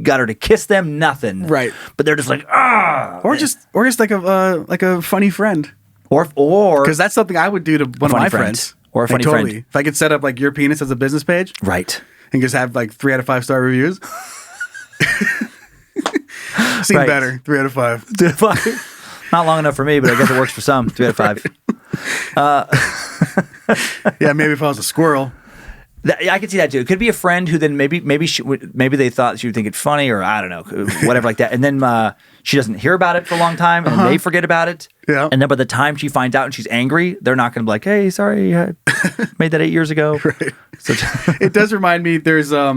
got her to kiss them, nothing. Right. But they're just like, ah. Or just like a funny friend. Or because that's something I would do to one of my friends. Or a funny friend. If I could set up your penis as a business page. Right. And just have 3 out of 5 star reviews. Seen better. 3 out of 5. Not long enough for me, but I guess it works for some. 3 out of 5. Yeah, maybe if I was a squirrel. I could see that too. It could be a friend who then maybe they thought she would think it funny, or I don't know, whatever like that. And then she doesn't hear about it for a long time, and they forget about it. Yeah. And then by the time she finds out and she's angry, they're not going to be like, "Hey, sorry, I made that 8 years ago." Right. So it does remind me. There's a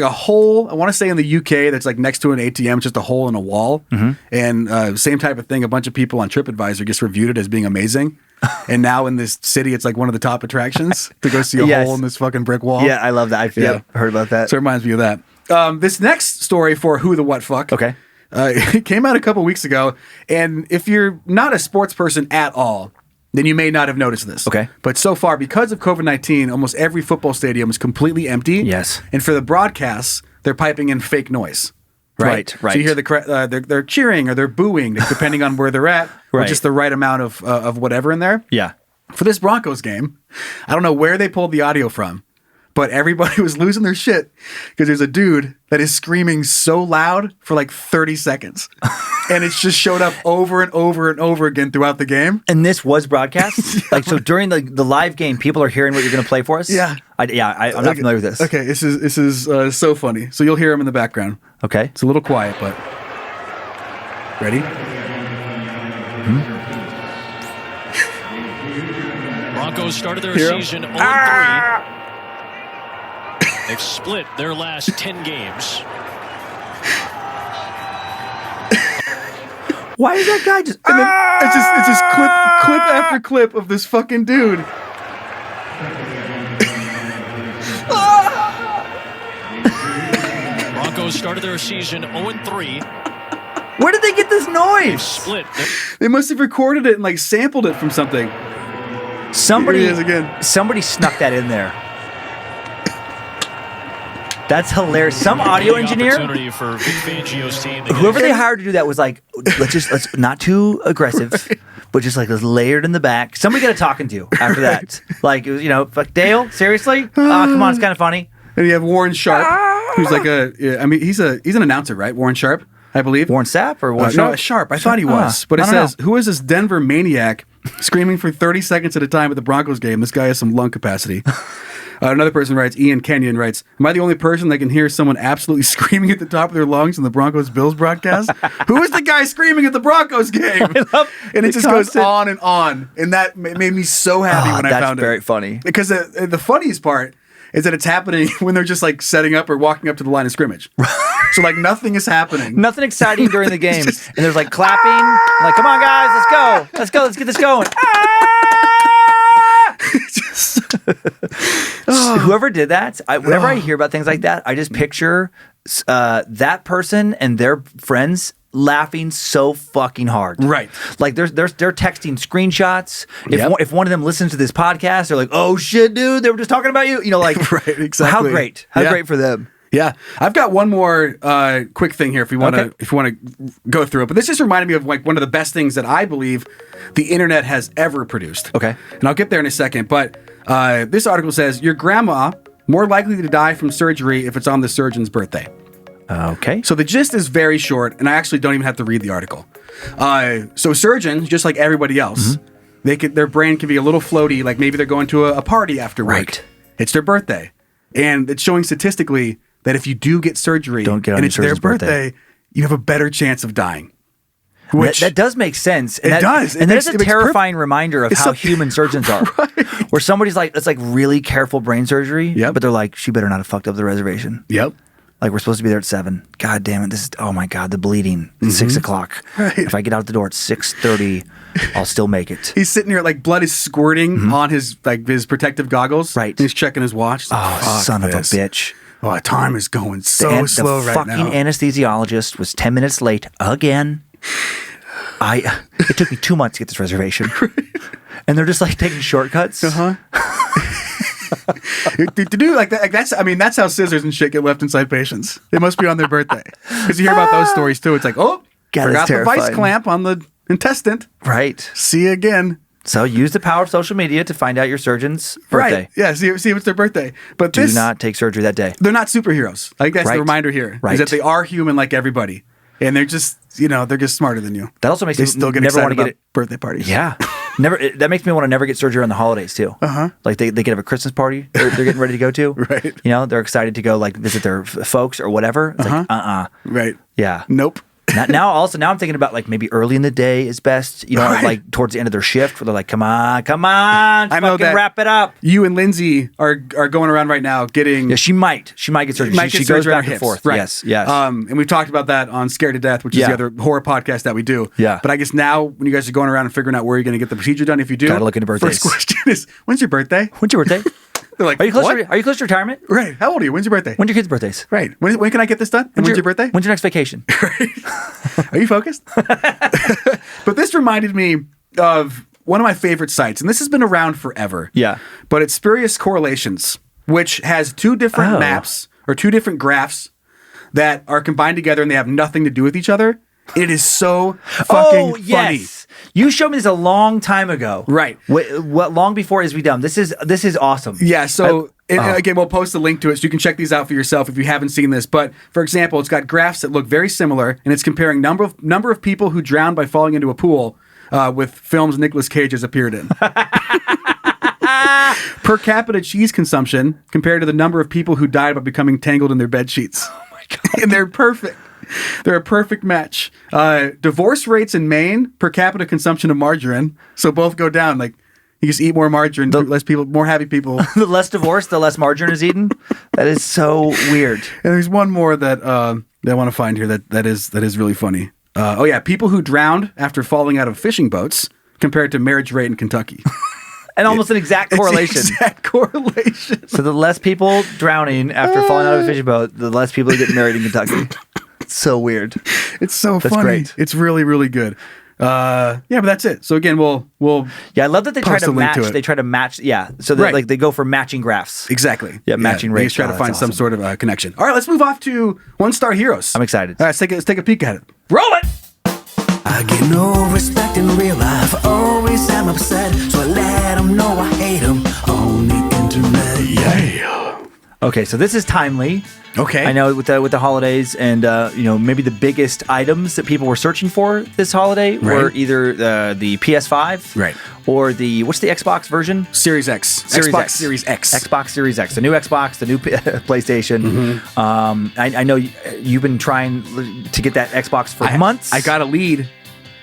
hole, I want to say in the UK, that's next to an ATM, just a hole in a wall. And same type of thing. A bunch of people on TripAdvisor just reviewed it as being amazing. And now in this city, it's one of the top attractions to go see a hole in this fucking brick wall. Yeah, I love that. I've heard about that. So it reminds me of that. This next story for Who the What Fuck. Okay. It came out a couple weeks ago. And if you're not a sports person at all, then you may not have noticed this. Okay. But so far, because of COVID-19, almost every football stadium is completely empty. Yes. And for the broadcasts, they're piping in fake noise. Right. So you hear they're cheering or they're booing, depending on where they're at, or just the right amount of whatever in there. Yeah. For this Broncos game, I don't know where they pulled the audio from, but everybody was losing their shit because there's a dude that is screaming so loud for 30 seconds. And it's just showed up over and over and over again throughout the game. And this was broadcast? So during the live game, people are hearing what you're going to play for us? Yeah. I'm not familiar with this. Okay, this is so funny. So you'll hear him in the background. Okay. It's a little quiet, but... Ready? Broncos started their season 0-3. They've split their last 10 games. Why is that guy just... And then it's just clip after clip of this fucking dude. Broncos started their season 0-3. Where did they get this They've noise? split. They must have recorded it and sampled it from something. Somebody Here he is again. Somebody snuck that in there. That's hilarious. Some audio engineer, Opportunity for Vic Fangio's team. whoever they hired to do that was let's not too aggressive, but just let's layered in the back. Somebody got a talking to after that. Fuck Dale, seriously? Come on, it's kind of funny. And you have Warren Sharp, who's he's an announcer, right? Warren Sharp, I believe. Warren Sapp or Warren No, Sharp. I thought he was. But it says, who is this Denver maniac screaming for 30 seconds at a time at the Broncos game? This guy has some lung capacity. Another person writes, Ian Kenyon writes, am I the only person that can hear someone absolutely screaming at the top of their lungs in the Broncos-Bills broadcast? Who is the guy screaming at the Broncos game? And it just goes on. And that made me so happy when I found it. That's very funny. Because the funniest part is that it's happening when they're just setting up or walking up to the line of scrimmage. So nothing is happening. Nothing exciting during the game. And there's clapping. Come on, guys, let's go. Let's get this going. Whoever did that, whenever I hear about things like that, I just picture that person and their friends laughing so fucking hard. Right. They're texting screenshots. If one of them listens to this podcast, they're like, "Oh shit, dude, they were just talking about you." Right, exactly. How great for them. Yeah, I've got one more quick thing here if you want to go through it. But this just reminded me of like one of the best things that I believe the internet has ever produced. Okay, and I'll get there in a second. But this article says your grandma more likely to die from surgery if it's on the surgeon's birthday. Okay. So the gist is very short, and I actually don't even have to read the article. So surgeons, just like everybody else, their brain can be a little floaty. Like maybe they're going to a party after work. Right. It's their birthday, and it's showing statistically that if you do get surgery and it's their birthday, you have a better chance of dying. Which that does make sense. And it does. And there's a terrifying reminder of how human surgeons are. Right. Where somebody's like, it's like really careful brain surgery, Yep. but they're like, she better not have fucked up the reservation. Yep. Like, we're supposed to be there at 7. God damn it. Oh my God, the bleeding. It's 6 o'clock. Right. If I get out the door at 6:30, I'll still make it. He's sitting here like blood is squirting on his protective goggles. Right. And he's checking his watch. He's like, Oh, son of a this. bitch. Oh, time is going so slow right now. The fucking anesthesiologist was 10 minutes late again. It took me 2 months to get this reservation. And they're just like taking shortcuts. To do like that, that's how scissors and shit get left inside patients. It must be on their birthday. Because you hear about those stories too. It's like, oh, God, forgot that's the vice terrifying. clamp on the intestine. Right. See you again. So use the power of social media to find out your surgeon's birthday. Right. Yeah, see if it's their birthday. But Do not take surgery that day. They're not superheroes. I think that's Right. the reminder here. Right. Is that they are human like everybody. And they're just, they're just smarter than you. That also makes They me still get never excited want to about get it. birthday parties. Yeah. That makes me want to never get surgery on the holidays too. Like they could have a Christmas party they're getting ready to go to. Right. They're excited to go like visit their folks or whatever. It's like, Right. Yeah. Nope. Now I'm thinking about like maybe early in the day is best, Right. like towards the end of their shift where they're like, come on, I know that wrap it up. You and Lindsay are going around right now getting. Yeah, she might get surgery. She goes back and forth. Right. Yes. And we've talked about that on Scared to Death, which is the other horror podcast that we do. Yeah. But I guess now when you guys are going around and figuring out where you're going to get the procedure done, if you do, Gotta look into birthdays. First question is, when's your birthday? When's your birthday? They're like, Are you close? what? Are you close to retirement? Right. How old are you? When's your birthday? When's your kids' birthdays? Right. When can I get this done? And when's your birthday? When's your next vacation? Are you focused? But this reminded me of one of my favorite sites, and this has been around forever. Yeah. But it's Spurious Correlations, which has two different maps or two different graphs that are combined together and they have nothing to do with each other. It is so fucking funny. You showed me this a long time ago. Right. What long before is we done? This is awesome. Yeah, so again, we'll post a link to it so you can check these out for yourself if you haven't seen this. But for example, it's got graphs that look very similar, and it's comparing number of people who drowned by falling into a pool with films Nicolas Cage has appeared in. Per capita cheese consumption compared to the number of people who died by becoming tangled in their bed sheets. Oh my God. And they're perfect. They're a perfect match. Divorce rates in Maine, per capita consumption of margarine. So both go down. Like you just eat more margarine, less people, more happy people. The less divorce, the less margarine is eaten. That is so weird. And there's one more that I want to find here that is really funny. People who drowned after falling out of fishing boats compared to marriage rate in Kentucky. And almost an exact correlation. It's an exact correlation. So the less people drowning after falling out of a fishing boat, the less people get married in Kentucky. It's so weird. It's so That's funny. great. It's really, really good. But that's it. So again, we'll I love that they try post to a link match. to it. They try to match. Yeah, so that Right. they go for matching graphs. Exactly. Yeah, matching They rates. just try to Oh, find that's some awesome. sort of connection. All right, let's move off to one-star heroes. I'm excited. All right, let's take a peek at it. Roll it. I get no respect in real life. Always am upset, so I let them know I hate them on the internet. Yeah. Okay, so this is timely. Okay. I know with the holidays and maybe the biggest items that people were searching for this holiday were Right. either the PS5, Right. or what's the Xbox version? Series X. Series Xbox X. Series X. Xbox Series X, the new Xbox, the new PlayStation. I know you've been trying to get that Xbox for months. I got a lead,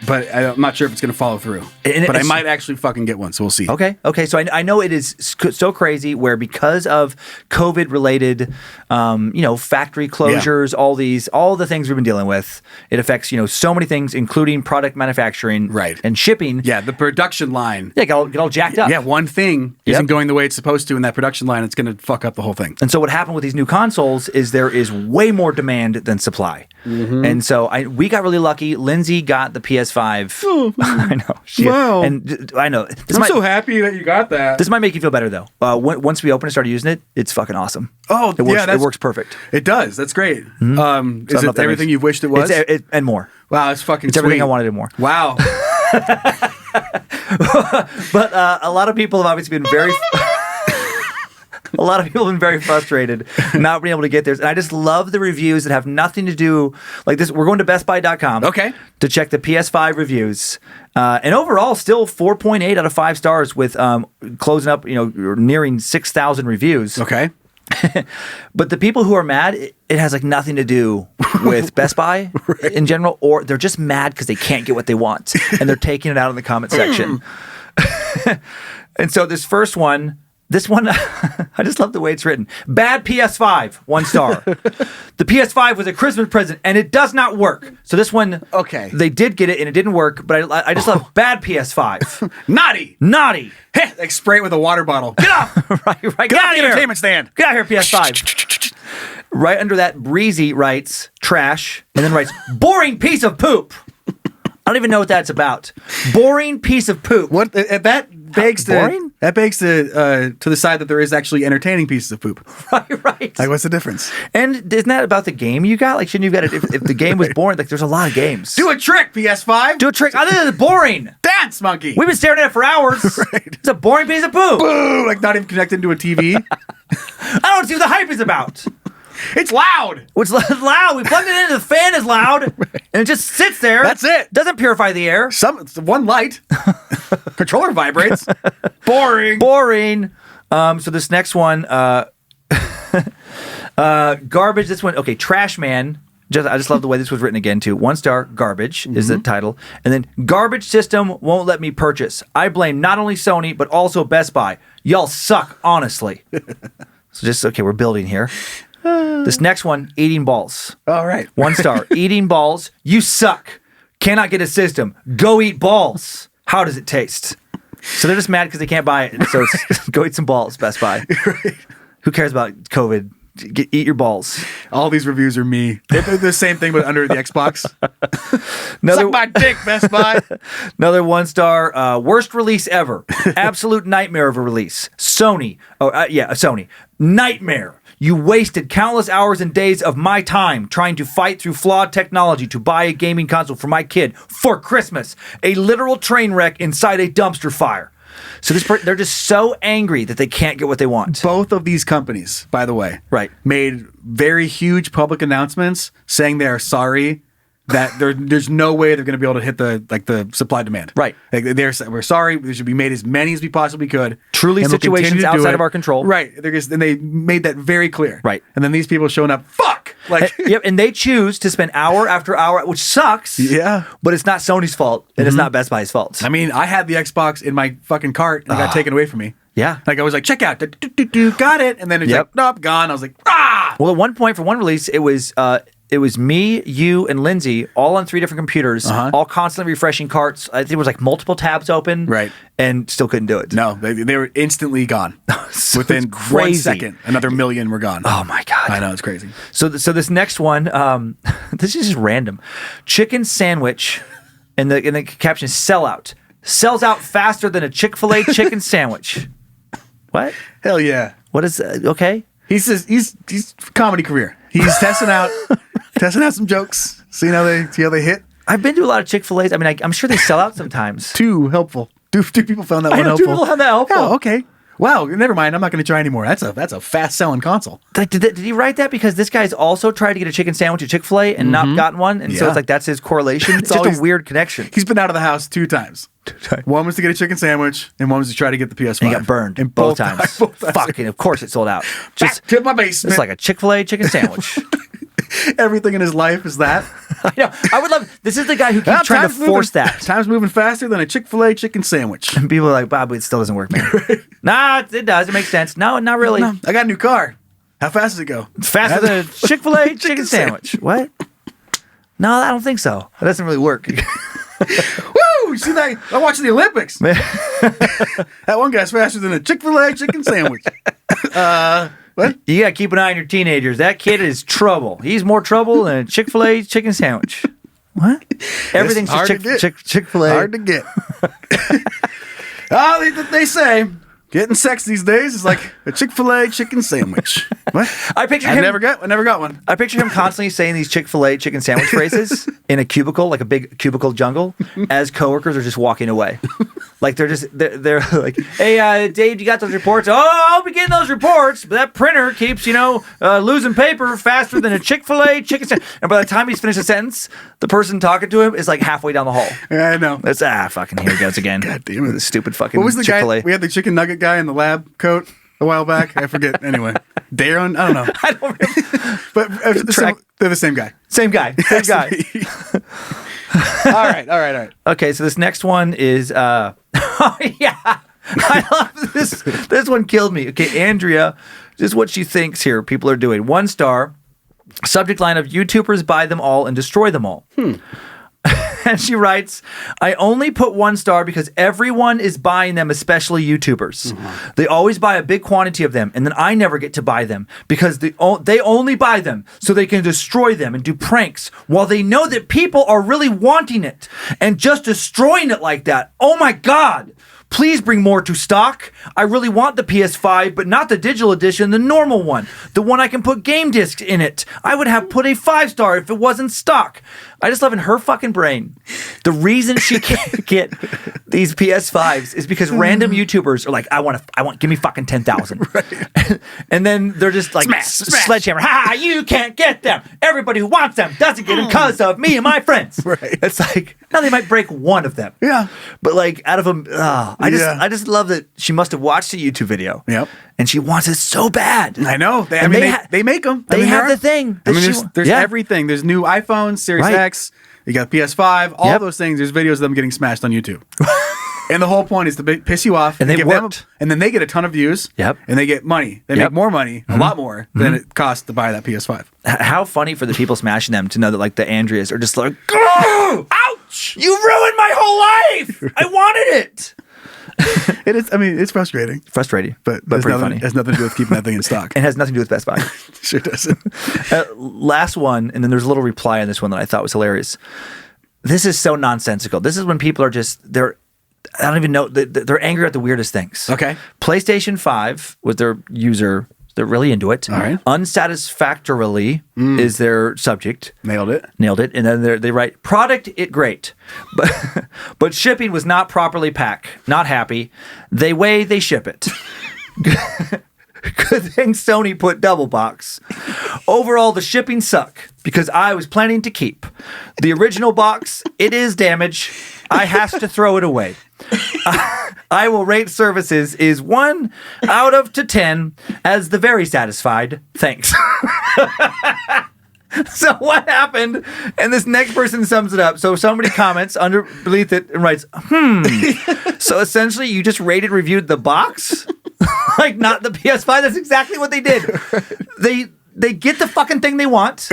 but I'm not sure if it's going to follow through. But I might actually fucking get one, so we'll see. Okay. So I know it is so crazy where because of COVID-related, factory closures, all the things we've been dealing with, it affects so many things, including product manufacturing, Right. and shipping. Yeah, the production line. Yeah, get all jacked up. Yeah, one thing isn't going the way it's supposed to in that production line. It's going to fuck up the whole thing. And so what happened with these new consoles is there is way more demand than supply. And so we got really lucky. Lindsay got the PS5. Oh, I know. wow. And I know. I'm so happy that you got that. This might make you feel better though. Once we open and started using it, it's fucking awesome. Oh, it works, yeah, it works perfect. It does. That's great. So Is it everything you've wished it was? And more. Wow, it's fucking It's sweet. everything I wanted and more. Wow. But a lot of people have obviously been very. A lot of people have been very frustrated not being able to get theirs. And I just love the reviews that have nothing to do like this. We're going to bestbuy.com to check the PS5 reviews. And overall, still 4.8 out of 5 stars with closing up, nearing 6,000 reviews. Okay. But the people who are mad, it has like nothing to do with Best Buy in general, or they're just mad because they can't get what they want. And they're taking it out in the comment section. And so this one, I just love the way it's written. Bad PS5, 1 star. The PS5 was a Christmas present and it does not work. So this one, they did get it and it didn't work, but I just love bad PS5. Naughty. Heh, like spray it with a water bottle. Get off! right. Get off the entertainment stand. Get out here, PS5. Right under that, Breezy writes trash and then writes boring piece of poop. I don't even know what that's about. Boring piece of poop. What that begs boring? That begs to the side that there is actually entertaining pieces of poop. Right. Like, what's the difference? And isn't that about the game you got? Like, shouldn't you have got it if the game was boring? Like, there's a lot of games. Do a trick, PS5. Do a trick. Other than boring. Dance, monkey. We've been staring at it for hours. Right. It's a boring piece of poop. Boo! Like, not even connected to a TV. I don't see what the hype is about. It's loud. It's loud. We plugged it in, the fan is loud, and it just sits there. That's it. Doesn't purify the air. It's one light. Controller vibrates. Boring. So this next one, garbage. This one, okay, Trash Man. I just love the way this was written again too. 1 star, garbage is the title, and then garbage system won't let me purchase. I blame not only Sony but also Best Buy. Y'all suck, honestly. So we're building here. This next one, eating balls. All right. 1 star, eating balls. You suck. Cannot get a system. Go eat balls. How does it taste? So they're just mad because they can't buy it. So go eat some balls, Best Buy. Right. Who cares about COVID? Eat your balls. All these reviews are me. They're the same thing, but under the Xbox. Suck my dick, Best Buy. Another 1 star. Worst release ever. Absolute nightmare of a release. Sony. Sony. Nightmare. You wasted countless hours and days of my time trying to fight through flawed technology to buy a gaming console for my kid for Christmas. A literal train wreck inside a dumpster fire. So they're just so angry that they can't get what they want. Both of these companies, by the way, made very huge public announcements saying they are sorry that there's no way they're going to be able to hit the supply demand. Right. Like we're sorry. There should be made as many as we possibly could. Truly situations outside of our control. Right. And they made that very clear. Right. And then these people showing up, fuck! Like, yep, and they choose to spend hour after hour, which sucks. Yeah. But it's not Sony's fault, and it's not Best Buy's fault. I mean, I had the Xbox in my fucking cart and it got taken away from me. Yeah. Like I was like, check out, got it. And then it's like, nope, gone. I was like, ah! Well, at one point for one release, it was me, you, and Lindsay all on 3 different computers, all constantly refreshing carts. I think it was like multiple tabs open. Right. And still couldn't do it. No, they were instantly gone. Within 1 second, another million were gone. Oh my God. I know, it's crazy. So this next one, this is just random. Chicken sandwich, and the caption is sellout. Sells out faster than a Chick-fil-A chicken sandwich. What? Hell yeah. What is okay? He's comedy career. He's testing out some jokes, see how they hit. I've been to a lot of Chick-fil-A's. I mean, I'm sure they sell out sometimes. Too helpful. Two people found that one helpful. 2 people found that helpful. Oh, okay. Wow, never mind. I'm not going to try anymore. That's a fast selling console. Like, did he write that because this guy's also tried to get a chicken sandwich at Chick-fil-A and not gotten one, and so it's like that's his correlation. It's just a weird connection. He's been out of the house 2 times. One was to get a chicken sandwich, and one was to try to get the PS5. And he got burned and both times. Fucking, of course it sold out. Just back to my basement. It's like a Chick-fil-A chicken sandwich. Everything in his life is that. I know. I would love. This is the guy who keeps trying to force that. Time's moving faster than a Chick-fil-A chicken sandwich. And people are like, Bob, it still doesn't work, man. Nah, it does. It makes sense. No, not really. No, I got a new car. How fast does it go? It's faster than a Chick-fil-A chicken sandwich. What? No, I don't think so. That doesn't really work. Woo! See that? I'm watching the Olympics. That one guy's faster than a Chick-fil-A chicken sandwich. What? You gotta keep an eye on your teenagers. That kid is trouble. He's more trouble than a Chick-fil-A chicken sandwich. What? Everything's hard just to get. Chick-fil-A. Hard to get. Oh, they say getting sex these days is like a Chick-fil-A chicken sandwich. What? I never got one. I picture him constantly saying these Chick-fil-A chicken sandwich phrases in a cubicle, like a big cubicle jungle, as coworkers are just walking away. Like they're like, hey, Dave, you got those reports? Oh, I'll be getting those reports, but that printer keeps, losing paper faster than a Chick-fil-A chicken sandwich. And by the time he's finished a sentence, the person talking to him is like halfway down the hall. Yeah, I know. That's fucking here he goes again. God damn it. The stupid fucking What was the Chick-fil-A. guy? We had the chicken nugget guy in the lab coat a while back. I forget. Anyway, Darren. I don't know. I don't remember. But they're the same guay. Same guy. Same guy. All right. Okay, so this next one is oh yeah. I love this. This one killed me. Okay, Andrea, this is what she thinks here people are doing. 1 star. Subject line of YouTubers buy them all and destroy them all. And she writes, I only put 1 star because everyone is buying them, especially YouTubers. They always buy a big quantity of them, and then I never get to buy them because they only buy them so they can destroy them and do pranks while they know that people are really wanting it and just destroying it like that. Oh my God. Please bring more to stock. I really want the PS5, but not the digital edition, the normal one. The one I can put game discs in it. I would have put a 5 star if it wasn't stock. I just love in her fucking brain. The reason she can't get these PS5s is because random YouTubers are like, give me fucking 10,000. Right. And then they're just like, smash. sledgehammer. Ha, you can't get them. Everybody who wants them doesn't get them because of me and my friends. Right. It's like, now they might break one of them. Yeah. But like out of them, I just love that she must have watched a YouTube video. Yep. And she wants it so bad. I know. They make them. They have the thing. There's everything. There's new iPhones, Series X. You got PS5. All those things. There's videos of them getting smashed on YouTube. And the whole point is to piss you off. And they worked. And then they get a ton of views. Yep. And they get money. They make more money, a lot more than it costs to buy that PS5. How funny for the people smashing them to know that like the Andreas are just like, oh, ouch! You ruined my whole life. I wanted it. It is. I mean, it's frustrating. Frustrating, but pretty funny. It has nothing to do with keeping that thing in stock. It has nothing to do with Best Buy. Sure doesn't. Last one, and then there's a little reply on this one that I thought was hilarious. This is so nonsensical. This is when people are I don't even know, they're angry at the weirdest things. Okay. PlayStation 5 was their user. They're really into it. All right. Unsatisfactorily is their subject. Nailed it. And then they write, product, it great. But shipping was not properly packed. Not happy. They ship it. Good thing Sony put double box. Overall, the shipping suck because I was planning to keep. The original box, it is damaged. I has to throw it away. I will rate services is 1 out of 10 as the very satisfied. Thanks. So what happened? And this next person sums it up. So somebody comments underneath it and writes, So essentially you just rated, reviewed the box? Like not the PS5? That's exactly what they did. They get the fucking thing they want.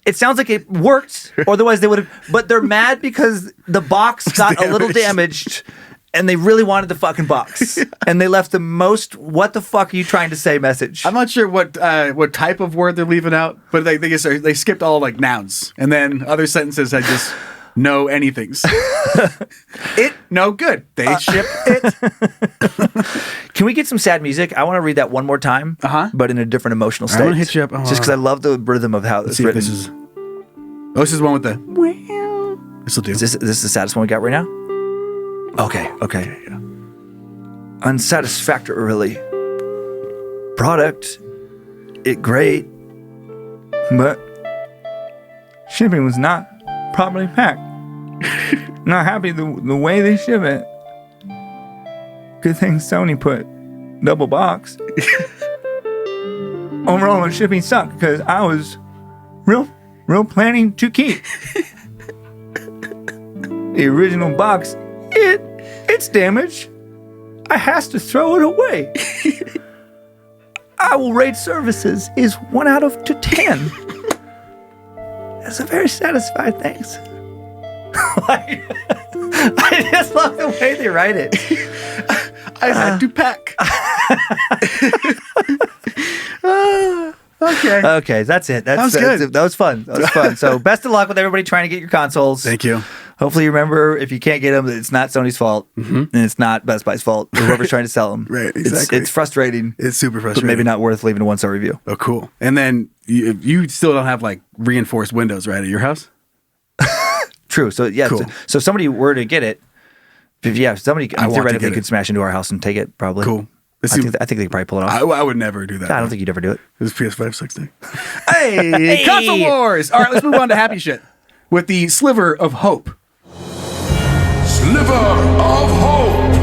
It sounds like it worked. Otherwise they would have. But they're mad because the box got a little damaged. And they really wanted the fucking box. And they left the most, what the fuck are you trying to say message. I'm not sure what type of word they're leaving out, but they skipped all like nouns. And then other sentences had just no anythings. It, no good. They ship it. Can we get some sad music? I want to read that one more time, but in a different emotional state. I want to hit you up. Just because I love the rhythm of how it's written. This is the one with the... This will do. Is this the saddest one we got right now? Okay. Unsatisfactorily. Product, it great, but shipping was not properly packed. Not happy the way they ship it. Good thing Sony put double box. Overall, the shipping sucked because I was real planning to keep. The original box, it's damaged. I has to throw it away. I will rate services is 1 out of 10. That's a very satisfied thanks. I just love the way they write it. I had to pack. Okay. Okay, that's it. That was good. That was fun. That was fun. So best of luck with everybody trying to get your consoles. Thank you. Hopefully you remember, if you can't get them, it's not Sony's fault, and it's not Best Buy's fault, or whoever's trying to sell them. Right, exactly. It's frustrating. It's super frustrating. But maybe not worth leaving a 1-star review. Oh, cool. And then you still don't have like reinforced windows, right, at your house? True. So yeah. Cool. So if somebody were to get it, somebody theoretically could smash into our house and take it. Probably. Cool. I think they could probably pull it off. I would never do that. I don't think you'd ever do it. It was PS5 60. Hey, console wars. All right, let's move on to happy shit with the sliver of hope. Sliver of hope.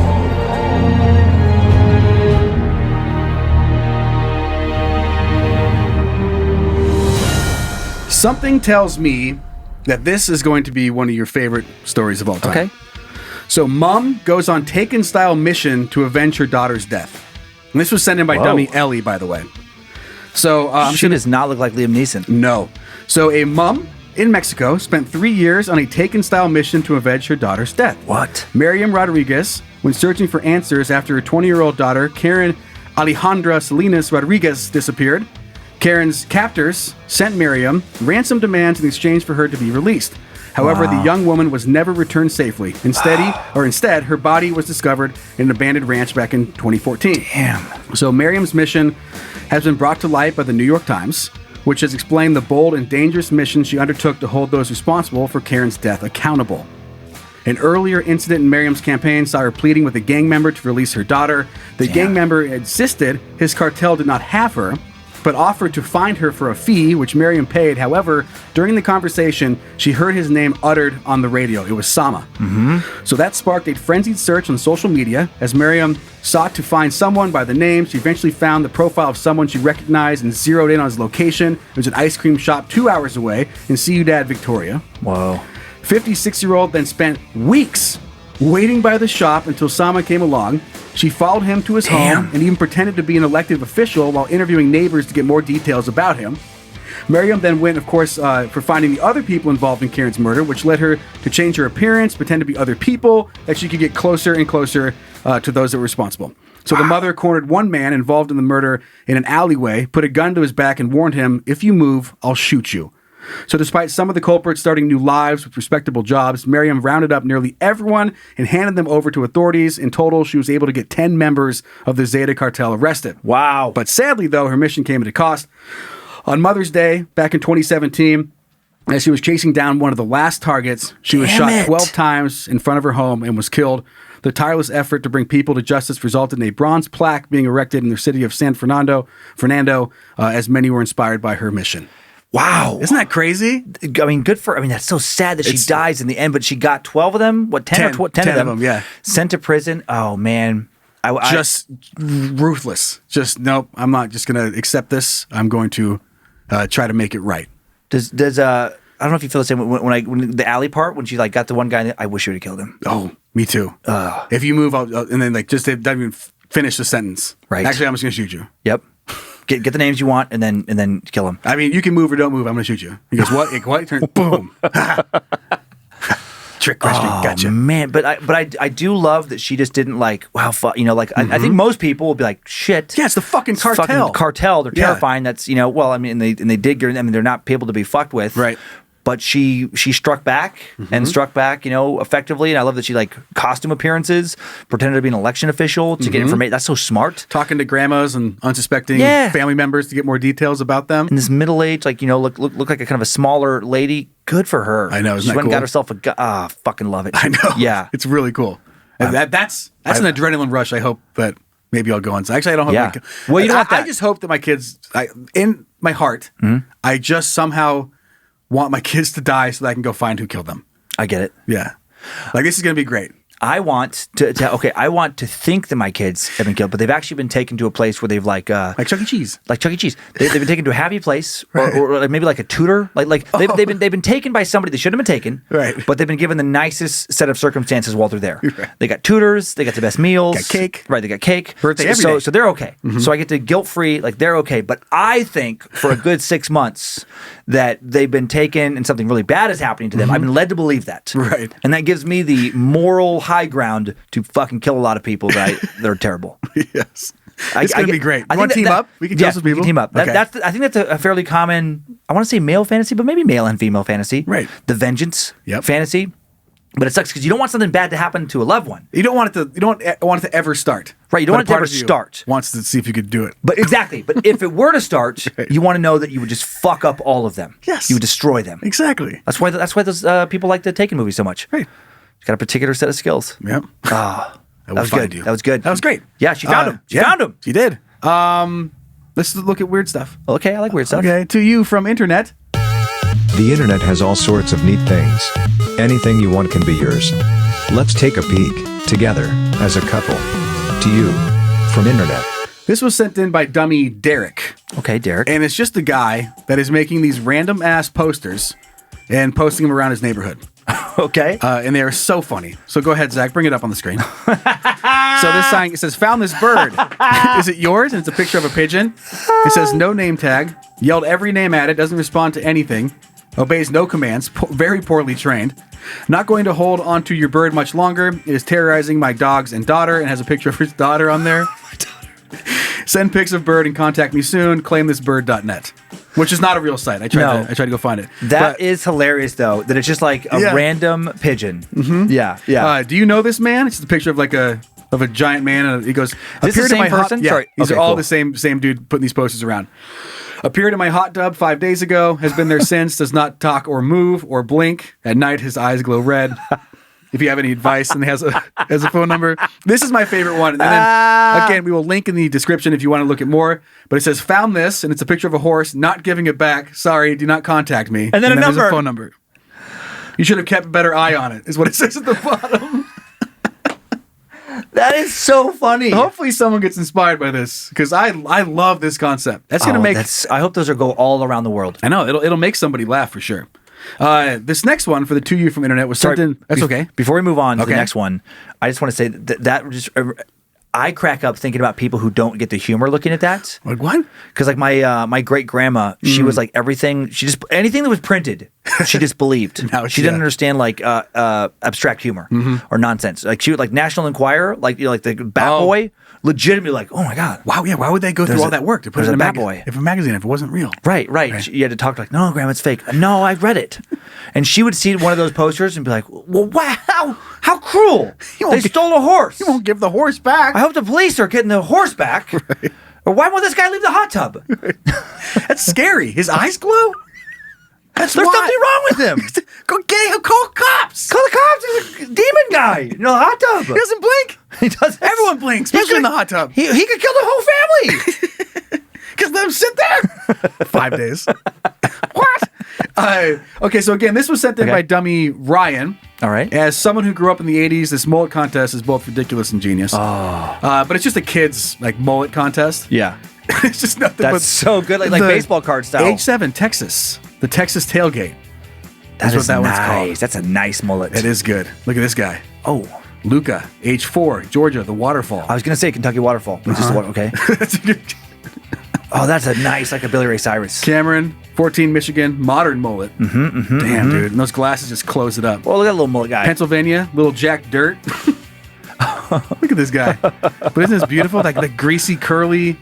Something tells me that this is going to be one of your favorite stories of all time. Okay. So, mom goes on Taken-style mission to avenge her daughter's death. And this was sent in by dummy Ellie, by the way. So, she does not look like Liam Neeson. No. So, a mom in Mexico spent 3 years on a Taken-style mission to avenge her daughter's death. What? Miriam Rodriguez, when searching for answers after her 20-year-old daughter, Karen Alejandra Salinas Rodriguez, disappeared, Karen's captors sent Miriam ransom demands in exchange for her to be released. However, the young woman was never returned safely. Instead, her body was discovered in an abandoned ranch back in 2014. Damn. So Miriam's mission has been brought to light by the New York Times, which has explained the bold and dangerous mission she undertook to hold those responsible for Karen's death accountable. An earlier incident in Miriam's campaign saw her pleading with a gang member to release her daughter. The gang member insisted his cartel did not have her, but offered to find her for a fee, which Miriam paid. However, during the conversation, she heard his name uttered on the radio. It was Sama. So that sparked a frenzied search on social media. As Miriam sought to find someone by the name, she eventually found the profile of someone she recognized and zeroed in on his location. It was an ice cream shop 2 hours away in Ciudad Victoria. Whoa. 56-year-old then spent weeks waiting by the shop until Sama came along. She followed him to his home and even pretended to be an elected official while interviewing neighbors to get more details about him. Miriam then went, of course, for finding the other people involved in Karen's murder, which led her to change her appearance, pretend to be other people, that she could get closer and closer to those that were responsible. So the mother cornered one man involved in the murder in an alleyway, put a gun to his back, and warned him, "If you move, I'll shoot you." So despite some of the culprits starting new lives with respectable jobs, Miriam rounded up nearly everyone and handed them over to authorities. In total, she was able to get 10 members of the Zeta cartel arrested. Wow. But sadly, though, her mission came at a cost. On Mother's Day, back in 2017, as she was chasing down one of the last targets, she was shot 12 times in front of her home and was killed. The tireless effort to bring people to justice resulted in a bronze plaque being erected in the city of San Fernando, as many were inspired by her mission. Wow. Isn't that crazy? I mean, that's so sad that she dies in the end, but she got 12 of them? What, 10 of them? Yeah. Sent to prison. Oh, man. Just ruthless. Just, nope, I'm not just going to accept this. I'm going to try to make it right. Does I don't know if you feel the same when the alley part, when she like got the one guy, I wish you would have killed him. Oh, me too. If you move, and then like just don't even finish the sentence. Right. Actually, I'm just going to shoot you. Yep. Get the names you want and then kill him. I mean, you can move or don't move. I'm going to shoot you. He goes, what? What? Turn. Boom. Trick question. Gotcha. Oh, man, but I do love that she just didn't like, wow, I think most people will be like, shit. Yeah, it's the fucking cartel. Fucking cartel. They're terrifying. That's, well, I mean, they dig your, I mean, they're not people to be fucked with. Right. But she struck back and struck back, effectively. And I love that she like costume appearances, pretended to be an election official to get information. That's so smart. Talking to grandmas and unsuspecting family members to get more details about them. And this middle age, like, look like a kind of a smaller lady. Good for her. I know. Isn't she that went cool? And got herself a fucking love it. I know. Yeah. It's really cool. And that's an adrenaline rush. I hope that maybe I'll go on. Actually, I don't hope. Yeah. Well, you don't want that. I just hope that my kids, in my heart, I just somehow want my kids to die so that I can go find who killed them. I get it. Yeah. Like, this is going to be great. I want I want to think that my kids have been killed, but they've actually been taken to a place where they've like Chuck E. Cheese. Like Chuck E. Cheese. They've been taken to a happy place, or maybe like a tutor. They've been taken by somebody they shouldn't have been taken. Right. But they've been given the nicest set of circumstances while they're there. Right. They got tutors. They got the best meals. Got cake. Right. They got cake. Birthday every day. So they're okay. So I get to guilt free. Like they're okay. But I think for a good 6 months that they've been taken and something really bad is happening to them. I've been led to believe that. Right. And that gives me the moral high ground to fucking kill a lot of people that are terrible. Yes. It's going to be great. You want to team up? We can tell some people. We can team up. Okay. I think that's a fairly common, I want to say male fantasy, but maybe male and female fantasy. Right. The vengeance fantasy. But it sucks because you don't want something bad to happen to a loved one. You don't want it to ever start. Right, you don't want it to ever start. Wants to see if you could do it. But exactly. But if it were to start, you want to know that you would just fuck up all of them. Yes. You would destroy them. Exactly. That's why those people like the Taken movies so much. Right. She's got a particular set of skills. Yep. That was find good. you. That was good. That was great. Yeah, she found him. She found him. She did. Let's look at weird stuff. Okay, I like weird stuff. Okay, to you from internet. The internet has all sorts of neat things. Anything you want can be yours. Let's take a peek, together, as a couple. To you, from internet. This was sent in by dummy Derek. Okay, Derek. And it's just a guy that is making these random ass posters and posting them around his neighborhood. Okay. And they are so funny. So go ahead, Zach, bring it up on the screen. So this sign, it says, found this bird. Is it yours? And it's a picture of a pigeon. It says no name tag. Yelled every name at it. Doesn't respond to anything. Obeys no commands. Very poorly trained. Not going to hold onto your bird much longer. It is terrorizing my dogs and daughter and has a picture of his daughter on there. Send pics of bird and contact me soon. Claimthisbird.net. Which is not a real site. I tried to go find it. That is hilarious, though, that it's just like a random pigeon. Mm-hmm. Yeah, yeah. Do you know this man? It's just a picture of like a giant man, and he goes, Is this the same person? Yeah, Sorry. these Okay, are all cool. the same dude putting these posters around. Appeared in my hot tub 5 days ago. Has been there since. Does not talk or move or blink. At night, his eyes glow red. If you have any advice, and has a phone number. This is my favorite one. And then again, we will link in the description if you want to look at more. But it says, found this, and it's a picture of a horse, not giving it back. Sorry, do not contact me. And then a there's number. a phone number. You should have kept a better eye on it, is what it says at the bottom. That is so funny. Hopefully someone gets inspired by this, because I love this concept. That's going to make... I hope those go all around the world. I know, it'll make somebody laugh for sure. This next one for the two of you from internet was sent in. That's okay. Before we move on to the next one, I just want to say that just I crack up thinking about people who don't get the humor looking at that. Like what? Because like my great grandma, she was like everything. She just anything that was printed, she disbelieved. She didn't understand like abstract humor or nonsense. Like she would like National Enquirer, like like the Bat Boy. Legitimately like, oh my God. Wow, yeah, why would they go through all that work to put it in a magazine? If a magazine, if it wasn't real. Right. You had to talk like, no, Grandma, it's fake. No, I read it. And she would see one of those posters and be like, well, wow, how cruel. They stole a horse. You won't give the horse back. I hope the police are getting the horse back. Right. Or why won't this guy leave the hot tub? Right. That's scary. His eyes glow? There's something wrong with him. Go get him. Call cops. Call the cops. He's a demon guy in the hot tub. He doesn't blink. He doesn't. Everyone blinks, especially in the hot tub. He could kill the whole family. Because let him sit there. 5 days. What? Okay, so again, this was sent in by dummy Ryan. All right. As someone who grew up in the 80s, this mullet contest is both ridiculous and genius. But it's just a kid's like mullet contest. Yeah. It's just nothing but... That's so good, like baseball card style. Age 7, Texas. The Texas tailgate. That's what that one's called. That's a nice mullet. It is good. Look at this guy. Oh. Luca, age 4, Georgia, the waterfall. I was going to say Kentucky Waterfall, which is the one, okay. That's a good... Oh, that's a nice, like a Billy Ray Cyrus. Cameron, 14, Michigan, modern mullet. Damn, dude. And those glasses just close it up. Well, look at that little mullet guy. Pennsylvania, little Jack Dirt. Look at this guy. But isn't this beautiful? Like the greasy, curly...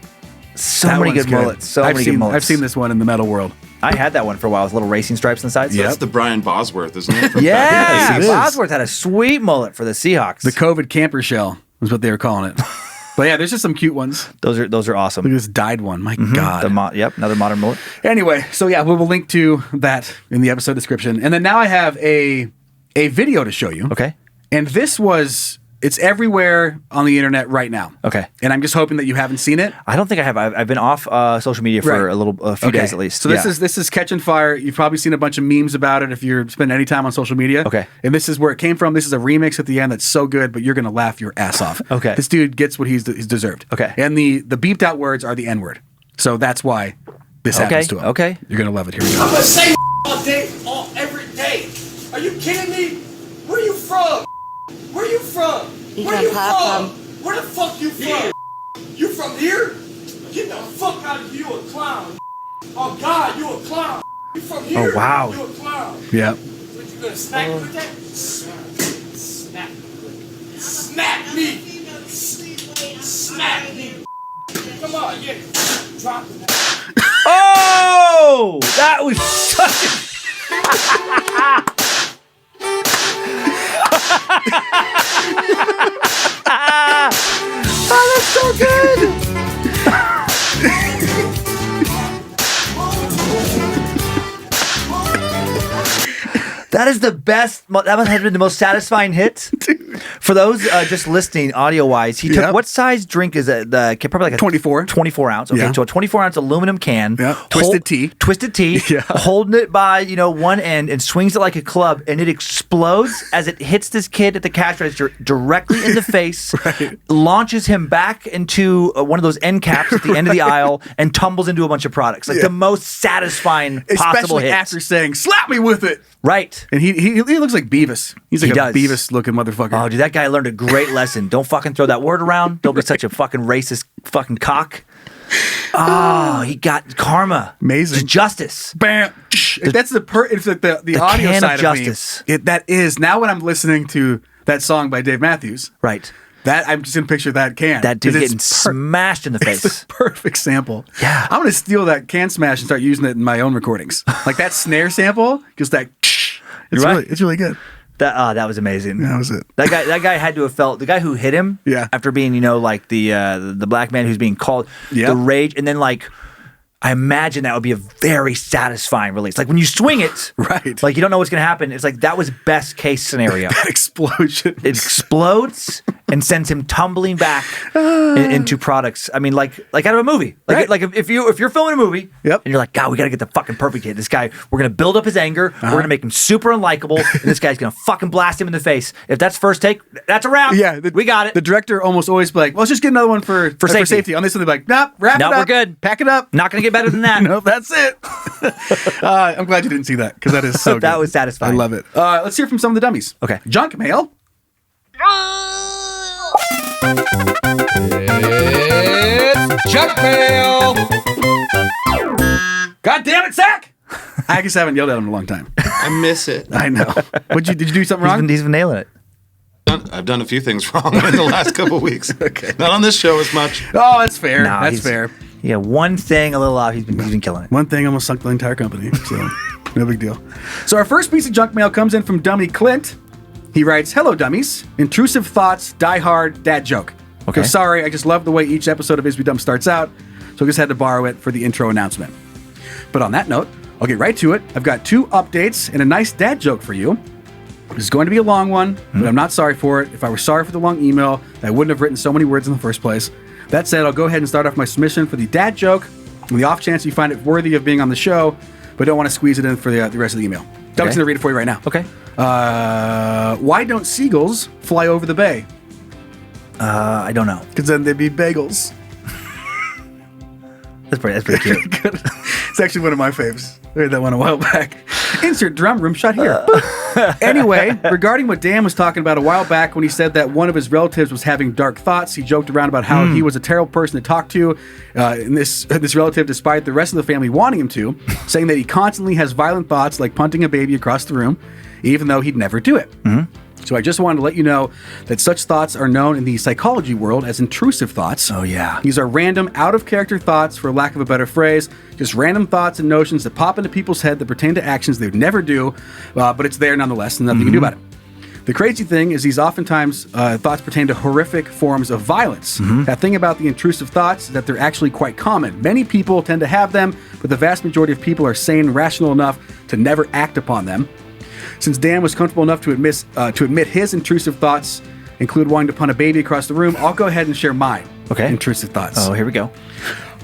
So many good mullets. I've seen this one in the metal world. I had that one for a while with little racing stripes on the sides. Yeah, that's the Brian Bosworth, isn't it? From yeah, Bosworth had a sweet mullet for the Seahawks. The COVID camper shell was what they were calling it. But yeah, there's just some cute ones. Those are awesome. Look at this dyed one. My God. Another modern mullet. Anyway, so yeah, we will link to that in the episode description. And then now I have a video to show you. Okay. And it's everywhere on the internet right now. Okay. And I'm just hoping that you haven't seen it. I don't think I have. I've been off social media for a few days at least. So this is catching fire. You've probably seen a bunch of memes about it if you're spending any time on social media. Okay. And this is where it came from. This is a remix at the end that's so good, but you're going to laugh your ass off. Okay. This dude gets what he's deserved. Okay. And the beeped out words are the N-word. So that's why this happens to him. Okay. You're going to love it. Here we go. I'm gonna say all day, every day. Are you kidding me? Where you from? Where you from? Where you from? Where the fuck you from? You from here? Get the fuck out of here, you a clown. Oh God, you a clown. You from here? Oh wow. You a clown. Yeah. What, you gonna smack me with that? Smack me. Smack me. Smack me. Come on, yeah. Drop it. Oh, that was such oh, that's so good. That is the best. That must have been the most satisfying hit. For those just listening audio wise, he took what size drink is it? Probably like a 24 ounce. Okay, so a 24 ounce aluminum can. Yeah. Twisted tea. Yeah. Holding it by one end and swings it like a club, and it explodes as it hits this kid at the cash register directly in the face. Right. Launches him back into one of those end caps at the end of the aisle and tumbles into a bunch of products. Like the most satisfying possible Especially hit. after saying, "Slap me with it." Right. And he looks like Beavis. He's like a Beavis-looking motherfucker. Oh, dude, that guy learned a great lesson. Don't fucking throw that word around. Don't be such a fucking racist fucking cock. Oh, he got karma. Amazing. Justice. Bam. That's it's like the audio can side of justice. Me. That is. Now when I'm listening to that song by Dave Matthews. Right. That I'm just gonna picture that can. That dude getting smashed in the face. It's the perfect sample. Yeah. I'm gonna steal that can smash and start using it in my own recordings. Like that snare sample, just that. It's really good. That was amazing. That was it. That guy had to have felt the guy who hit him. Yeah. After being like the black man who's being called the rage, and then like. I imagine that would be a very satisfying release. Like when you swing it, right? Like you don't know what's going to happen. It's like that was best case scenario. That explosion. It explodes and sends him tumbling back into products. I mean, like out of a movie. Like if you're filming a movie, and you're like, God, we got to get the fucking perfect hit. This guy, we're going to build up his anger. We're going to make him super unlikable, and this guy's going to fucking blast him in the face. If that's first take, that's a wrap. Yeah, we got it. The director almost always be like, well, let's just get another one for safety. On this one, they're like, nope, wrap it up. We're good. Pack it up. Not going to get better than that. Nope, that's it. I'm glad you didn't see that because that is so good. That was satisfying. I love it. Let's hear from some of the dummies. Okay. Junk mail. It's junk mail. God damn it, Zach! I just haven't yelled at him in a long time. I miss it. I know. Did you do something wrong? He's been nailing it. I've done a few things wrong in the last couple of weeks. Okay. Not on this show as much. Oh, that's fair. No, that's fair. Yeah, one thing a little off. He's been killing it. One thing almost sunk the entire company. So no big deal. So our first piece of junk mail comes in from Dummy Clint. He writes, "Hello, dummies. Intrusive thoughts, die hard, dad joke. Okay. So sorry, I just love the way each episode of Is We Dumb starts out, so I just had to borrow it for the intro announcement. But on that note, I'll get right to it. I've got 2 updates and a nice dad joke for you. This is going to be a long one, but I'm not sorry for it. If I were sorry for the long email, I wouldn't have written so many words in the first place. That said, I'll go ahead and start off my submission for the dad joke, on the off chance you find it worthy of being on the show, but don't want to squeeze it in for the rest of the email. Doug's going to read it for you right now. Okay. Why don't seagulls fly over the bay? I don't know. Because then they'd be bagels. That's pretty cute. Good. It's actually one of my faves. I heard that one a while back. Insert drum room shot here. Anyway, regarding what Dan was talking about a while back when he said that one of his relatives was having dark thoughts, he joked around about how he was a terrible person to talk to, and this relative, despite the rest of the family wanting him to, saying that he constantly has violent thoughts like punting a baby across the room, even though he'd never do it. So I just wanted to let you know that such thoughts are known in the psychology world as intrusive thoughts. Oh, yeah. These are random, out-of-character thoughts, for lack of a better phrase, just random thoughts and notions that pop into people's head that pertain to actions they would never do, but it's there nonetheless, and nothing you can do about it. The crazy thing is these oftentimes thoughts pertain to horrific forms of violence. That thing about the intrusive thoughts is that they're actually quite common. Many people tend to have them, but the vast majority of people are sane and rational enough to never act upon them. Since Dan was comfortable enough to admit his intrusive thoughts include wanting to punt a baby across the room, I'll go ahead and share mine intrusive thoughts. Oh, here we go.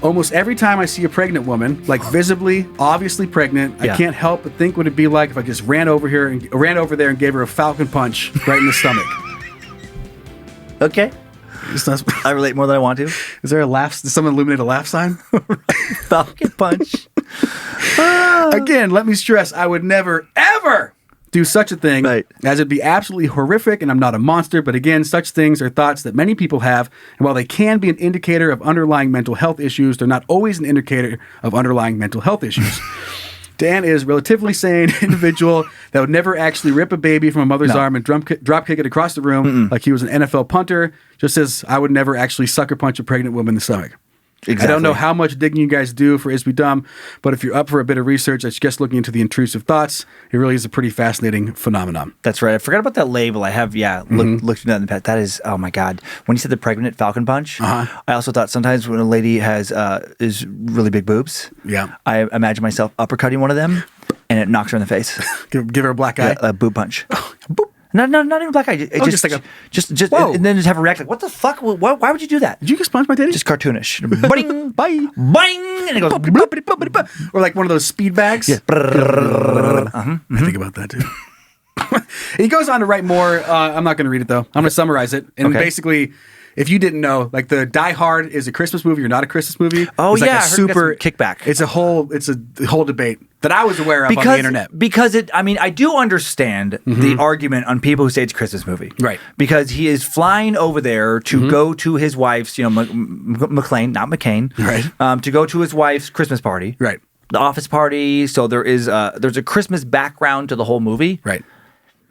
Almost every time I see a pregnant woman, like visibly, obviously pregnant, I can't help but think what it'd be like if I just ran over there and gave her a falcon punch right in the stomach. Okay. I relate more than I want to. Is there a laugh? Does someone illuminate a laugh sign? Falcon punch. Again, let me stress, I would never, ever do such a thing, as it'd be absolutely horrific, and I'm not a monster, but again, such things are thoughts that many people have, and while they can be an indicator of underlying mental health issues, they're not always an indicator of underlying mental health issues. Dan is a relatively sane individual that would never actually rip a baby from a mother's arm and drop kick it across the room like he was an NFL punter, just as I would never actually sucker punch a pregnant woman in the stomach. I don't know how much digging you guys do for Is We Dumb, but if you're up for a bit of research that's just looking into the intrusive thoughts, it really is a pretty fascinating phenomenon. That's right. I forgot about that label. I have, looked at that in the past. That is, oh my God. When you said the pregnant falcon punch, I also thought sometimes when a lady is really big boobs, I imagine myself uppercutting one of them and it knocks her in the face. Give her a black eye. A boob punch. Boop. Not even black eye. Just and then just have a react like, what the fuck? Why would you do that? Did you just punch my titty? Just cartoonish. Bing, bye, bang, and it goes. Or like one of those speed bags. Yeah. I think about that too. He goes on to write more. I'm not going to read it though. I'm going to summarize it. And basically, if you didn't know, like the Die Hard is a Christmas movie or not a Christmas movie. Oh it's like yeah, a super kickback. It's a whole debate that I was aware of on the internet. Because I do understand the argument on people who say it's a Christmas movie. Right. Because he is flying over there to go to his wife's, McLean, not McCain. Right. To go to his wife's Christmas party. Right. The office party. So there's a Christmas background to the whole movie. Right.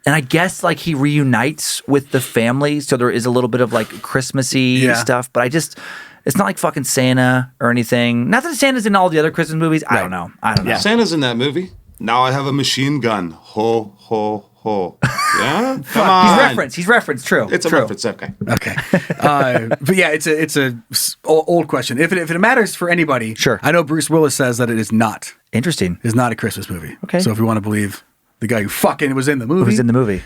And I guess like he reunites with the family, so there is a little bit of like Christmassy stuff. But it's not like fucking Santa or anything. Not that Santa's in all the other Christmas movies. I don't know. Yeah. Santa's in that movie. Now I have a machine gun. Ho, ho, ho. Yeah? Come on. He's referenced. True. It's a reference. Okay. Okay. But yeah, it's a old question. If it matters for anybody, sure. I know Bruce Willis says that it is not. Interesting. It's not a Christmas movie. Okay. So if you want to believe the guy who fucking was in the movie.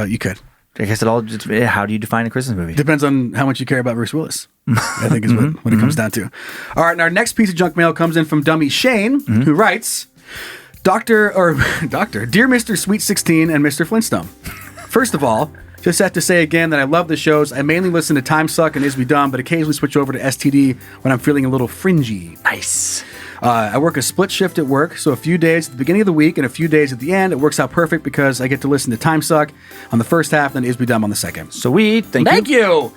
You could. I guess how do you define a Christmas movie? Depends on how much you care about Bruce Willis, I think is what it comes down to. All right, and our next piece of junk mail comes in from Dummy Shane, who writes, Dear Mr. Sweet 16 and Mr. Flintstone. First of all, just have to say again that I love the shows. I mainly listen to Time Suck and Is We Dumb, but occasionally switch over to STD when I'm feeling a little fringy. Nice. I work a split shift at work, so a few days at the beginning of the week and a few days at the end. It works out perfect because I get to listen to Time Suck on the first half and Is We Dumb on the second. Sweet. Thank you.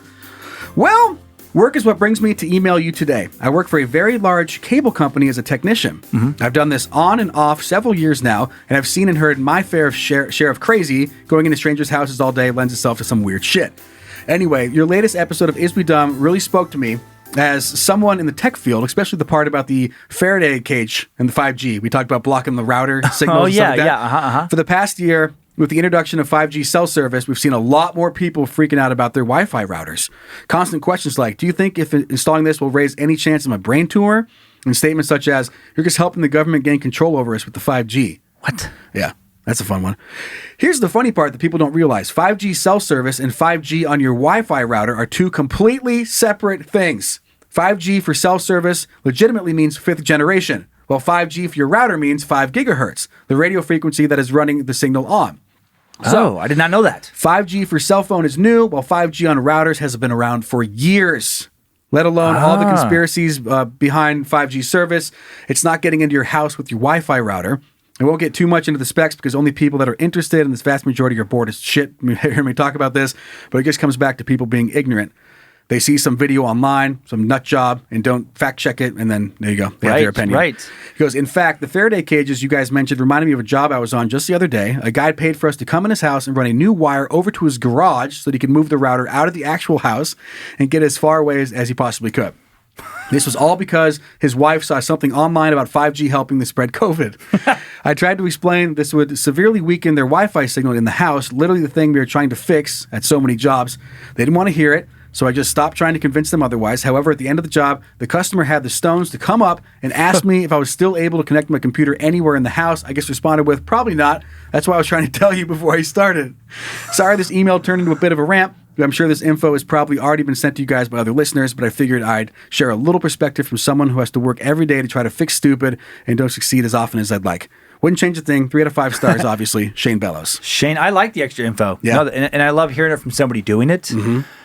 Well, work is what brings me to email you today. I work for a very large cable company as a technician. I've done this on and off several years now, and I've seen and heard my fair share of crazy. Going into strangers' houses all day lends itself to some weird shit. Anyway, your latest episode of Is We Dumb really spoke to me as someone in the tech field, especially the part about the Faraday cage and the 5G. We talked about blocking the router signals and stuff like that. For the past year, with the introduction of 5G cell service, we've seen a lot more people freaking out about their Wi-Fi routers. Constant questions like, do you think if installing this will raise any chance of a brain tumor? And statements such as, you're just helping the government gain control over us with the 5G. What? Yeah. That's a fun one. Here's the funny part that people don't realize. 5G cell service and 5G on your Wi-Fi router are two completely separate things. 5G for cell service legitimately means 5th generation, while 5G for your router means 5 gigahertz, the radio frequency that is running the signal on. So, I did not know that. 5G for cell phone is new, while 5G on routers has been around for years. Let alone all the conspiracies behind 5G service. It's not getting into your house with your Wi-Fi router. I won't get too much into the specs because only people that are interested in this vast majority are bored as shit. You hear me talk about this, but it just comes back to people being ignorant. They see some video online, some nut job, and don't fact check it, and then there you go. They have their opinion. Right. He goes, in fact, the Faraday cages you guys mentioned reminded me of a job I was on just the other day. A guy paid for us to come in his house and run a new wire over to his garage so that he could move the router out of the actual house and get as far away as he possibly could. This was all because his wife saw something online about 5G helping to spread COVID. I tried to explain this would severely weaken their Wi-Fi signal in the house, literally the thing we were trying to fix at so many jobs. They didn't want to hear it, so I just stopped trying to convince them otherwise. However, at the end of the job, the customer had the stones to come up and ask me if I was still able to connect my computer anywhere in the house. I just responded with, probably not. That's why I was trying to tell you before I started. Sorry this email turned into a bit of a rant. I'm sure this info has probably already been sent to you guys by other listeners, but I figured I'd share a little perspective from someone who has to work every day to try to fix stupid and don't succeed as often as I'd like. Wouldn't change a thing. 3 out of 5 stars, obviously. Shane Bellows. Shane, I like the extra info. Yeah. No, and I love hearing it from somebody doing it.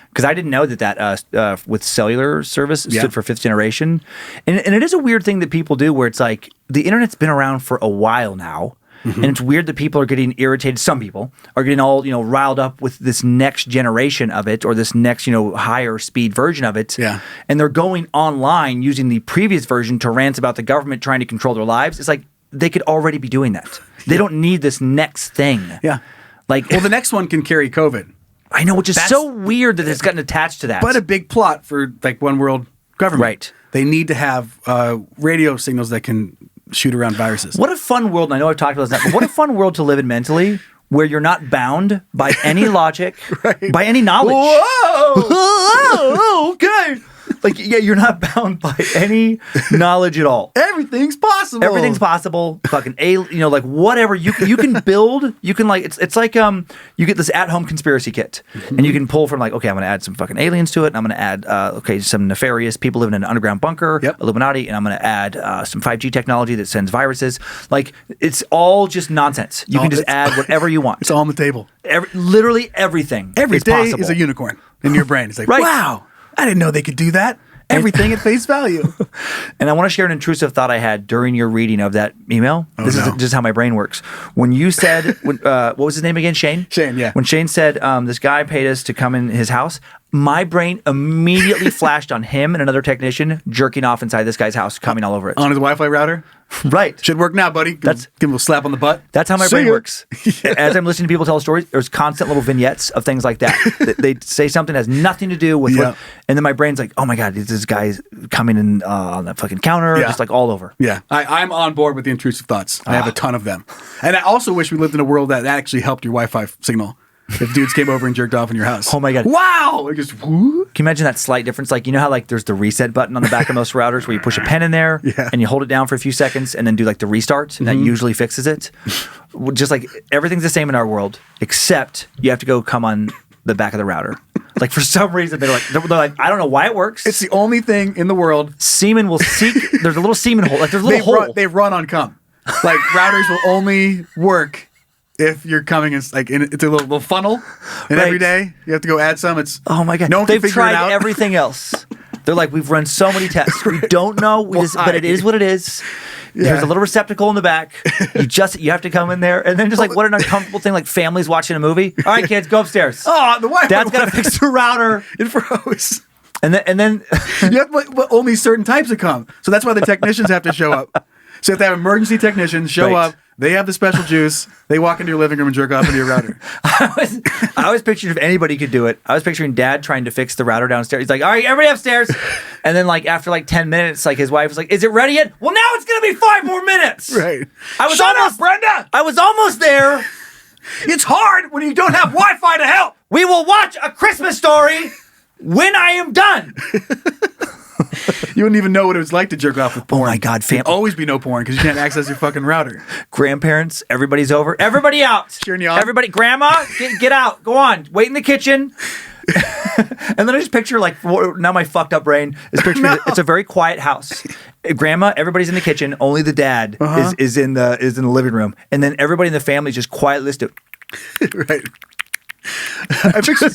Because I didn't know that with cellular service stood for 5th generation. And it is a weird thing that people do where it's like the internet's been around for a while now. And it's weird that people are getting irritated. Some people are getting all, riled up with this next generation of it or this next, higher speed version of it. Yeah. And they're going online using the previous version to rant about the government trying to control their lives. It's like they could already be doing that. They don't need this next thing. Yeah. Like, well, the next one can carry COVID. I know, which is so weird that it's gotten attached to that. But a big plot for like One World government. Right. They need to have radio signals that can shoot around viruses. What a fun world, and I know I've talked about this, but what a fun world to live in mentally, where you're not bound by any logic, by any knowledge. Whoa! Okay. Like, yeah, you're not bound by any knowledge at all. Everything's possible. Everything's possible. Fucking like whatever you can build. You can like it's like you get this at home conspiracy kit, and you can pull from like, okay, I'm gonna add some fucking aliens to it, and I'm gonna add some nefarious people living in an underground bunker, Illuminati, and I'm gonna add some 5G technology that sends viruses. Like, it's all just nonsense. You can just add whatever you want. It's all on the table. Literally everything. Every is day possible. is a unicorn in your brain. It's like, Right. wow, I didn't know they could do that. Everything at face value. And I want to share an intrusive thought I had during your reading of that email. This is just how my brain works. When you said, what was his name again? Shane? Shane, yeah. When Shane said, this guy paid us to come in his house, my brain immediately flashed on him and another technician jerking off inside this guy's house, coming all over it. On his Wi-Fi router? Right. Should work now, buddy. Give him a slap on the butt. That's how my See brain ya. works. As I'm listening to people tell stories, there's constant little vignettes of things like that. They say something that has nothing to do with what, and then my brain's like, oh my God, this guy's coming in on that fucking counter, just like all over. Yeah. I'm on board with the intrusive thoughts. I have a ton of them. And I also wish we lived in a world that actually helped your Wi-Fi signal. If dudes came over and jerked off in your house. Oh my God. Wow! Like just, whoo. Can you imagine that slight difference? Like, you know how like there's the reset button on the back of most routers where you push a pen in there and you hold it down for a few seconds and then do like the restart, and that usually fixes it. Just like everything's the same in our world, except you have to go come on the back of the router. Like, for some reason they're like, I don't know why it works. It's the only thing in the world. Semen will seek. There's a little semen hole. Like, there's a little hole. They run on cum. Like, routers will only work if you're coming in, like, it's a little funnel, and every day you have to go add some. It's oh my God. No one They've can figure it tried out. everything else. They're like, we've run so many tests. We don't know, but it is what it is. There's a little receptacle in the back. You have to come in there, and then just like, what an uncomfortable thing. Like, families watching a movie. All right, kids, go upstairs. Oh, the Wi-Fi. Dad's gotta fix the router. It froze. And then you have but only certain types of cum. So that's why the technicians have to show up. So if they have emergency technicians show up, they have the special juice. They walk into your living room and jerk off into your router. I was picturing if anybody could do it. I was picturing Dad trying to fix the router downstairs. He's like, all right, everybody upstairs. And then like after like 10 minutes, like his wife was like, is it ready yet? Well, now it's going to be 5 more minutes. Right. Shut up, Brenda. I was almost there. It's hard when you don't have Wi-Fi to help. We will watch A Christmas Story when I am done. You wouldn't even know what it was like to jerk off with porn. Oh my God, There'd always be no porn because you can't access your fucking router. Grandparents, everybody's over. Everybody out. Cheering you on. Everybody, Grandma, get out. Go on. Wait in the kitchen. And then I just picture like, now my fucked up brain is picturing it's a very quiet house. Grandma, everybody's in the kitchen. Only the dad is in the living room, and then everybody in the family is just quietly listening. Right. I picture,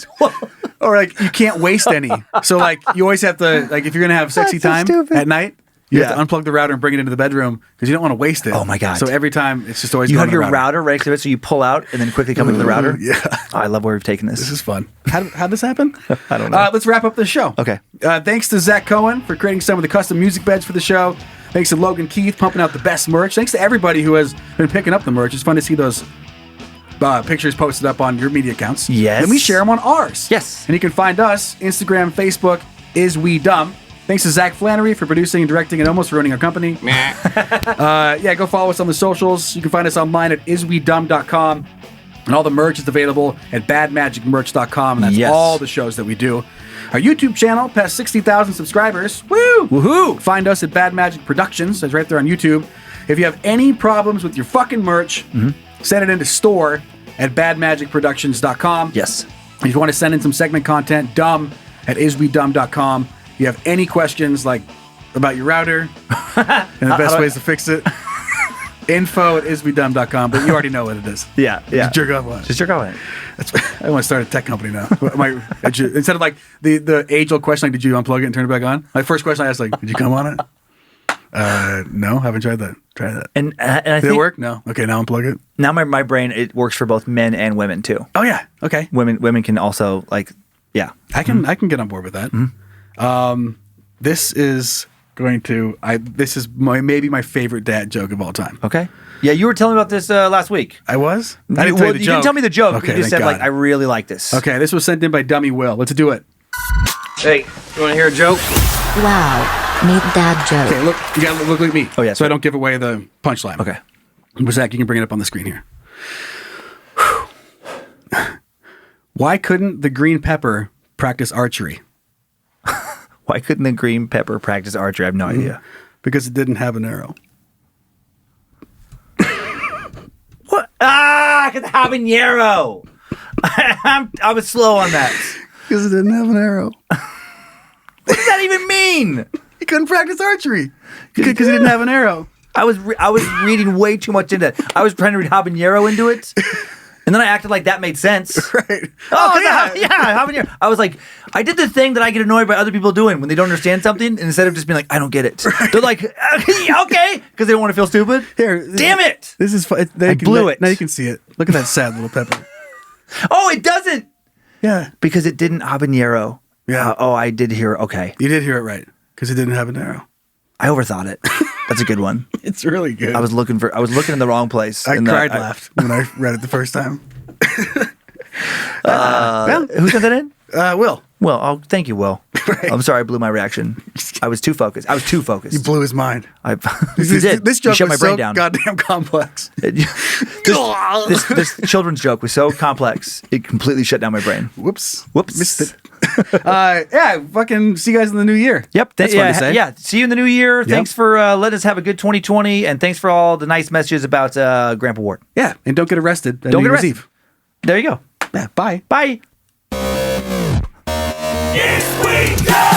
or like you can't waste any. So like you always have to, like, if you're gonna have sexy time at night, you have to unplug the router and bring it into the bedroom because you don't want to waste it. Oh my God. So every time it's just always you going have your to the router right next to it, so you pull out and then quickly come into the router. Yeah. Oh, I love where we've taken this. This is fun. How'd this happen? I don't know. Let's wrap up the show. Okay. Thanks to Zach Cohen for creating some of the custom music beds for the show. Thanks to Logan Keith pumping out the best merch. Thanks to everybody who has been picking up the merch. It's fun to see those pictures posted up on your media accounts. Yes. Then we share them on ours. Yes. And you can find us, Instagram, Facebook, Is We Dumb. Thanks to Zach Flannery for producing and directing and almost ruining our company. Go follow us on the socials. You can find us online at iswedumb.com. And all the merch is available at badmagicmerch.com. And that's all the shows that we do. Our YouTube channel, past 60,000 subscribers. Woo! Woohoo! Find us at Bad Magic Productions. That's right there on YouTube. If you have any problems with your fucking merch, send it into store at badmagicproductions.com. Yes. If you want to send in some segment content, dumb at iswedumb.com. If you have any questions like about your router and the best ways to fix it, info at iswedumb.com. But you already know what it is. Yeah. Just jerk off on it. Just jerk off on it. I want to start a tech company now. Instead of like the age-old question, like, did you unplug it and turn it back on? My first question I asked, like, did you come on it? No, haven't tried that. Try that. And I Did think it work? No. Okay, now unplug it. now my brain, it works for both men and women too. Oh yeah. Okay. Women can also like, yeah. I can get on board with that. This is going to this is maybe my favorite dad joke of all time. Okay. Yeah, you were telling me about this last week. I was? I didn't tell you the you joke. didn't tell me the joke. Okay, You just thank said like, God. I really like this. Okay, this was sent in by Dummy Will. Let's do it. Hey, you want to hear a joke? Wow. Neat dad joke. Okay, look, you gotta look at me. Oh, yeah, so I don't give away the punchline. Okay. Zach, you can bring it up on the screen here. Why couldn't the green pepper practice archery? Why couldn't the green pepper practice archery? I have no idea. Because it didn't have an arrow. What? Because habanero. I was slow on that. Because it didn't have an arrow. What does that even mean? He couldn't practice archery because he didn't have an arrow. I was reading way too much into it. I was trying to read habanero into it, and then I acted like that made sense. Right. Oh yeah, habanero. I was like, I did the thing that I get annoyed by other people doing when they don't understand something, and instead of just being like, I don't get it, they're like, okay, because they don't want to feel stupid. Here, damn it! This is fun. I blew it. Now you can see it. Look at that sad little pepper. Oh, it doesn't. Yeah, because it didn't habanero. Yeah. Oh, I did hear. Okay, you did hear it right because it didn't have an arrow. I overthought it. That's a good one. It's really good. I was looking in the wrong place. I laughed when I read it the first time. Who sent that in? Will. Will. Oh, thank you, Will. Right. I'm sorry I blew my reaction. I was too focused. You blew his mind. You did. This joke you shut my was brain so down. goddamn complex. This children's joke was so complex, it completely shut down my brain. Whoops. Missed it. Yeah, fucking see you guys in the new year. Yep. That's fun to say. Yeah, see you in the new year. Yep. Thanks for letting us have a good 2020, and thanks for all the nice messages about Grandpa Ward. Yeah, and don't get arrested. Don't get arrested. Eve. There you go. Yeah, bye. Bye. Yes, we go!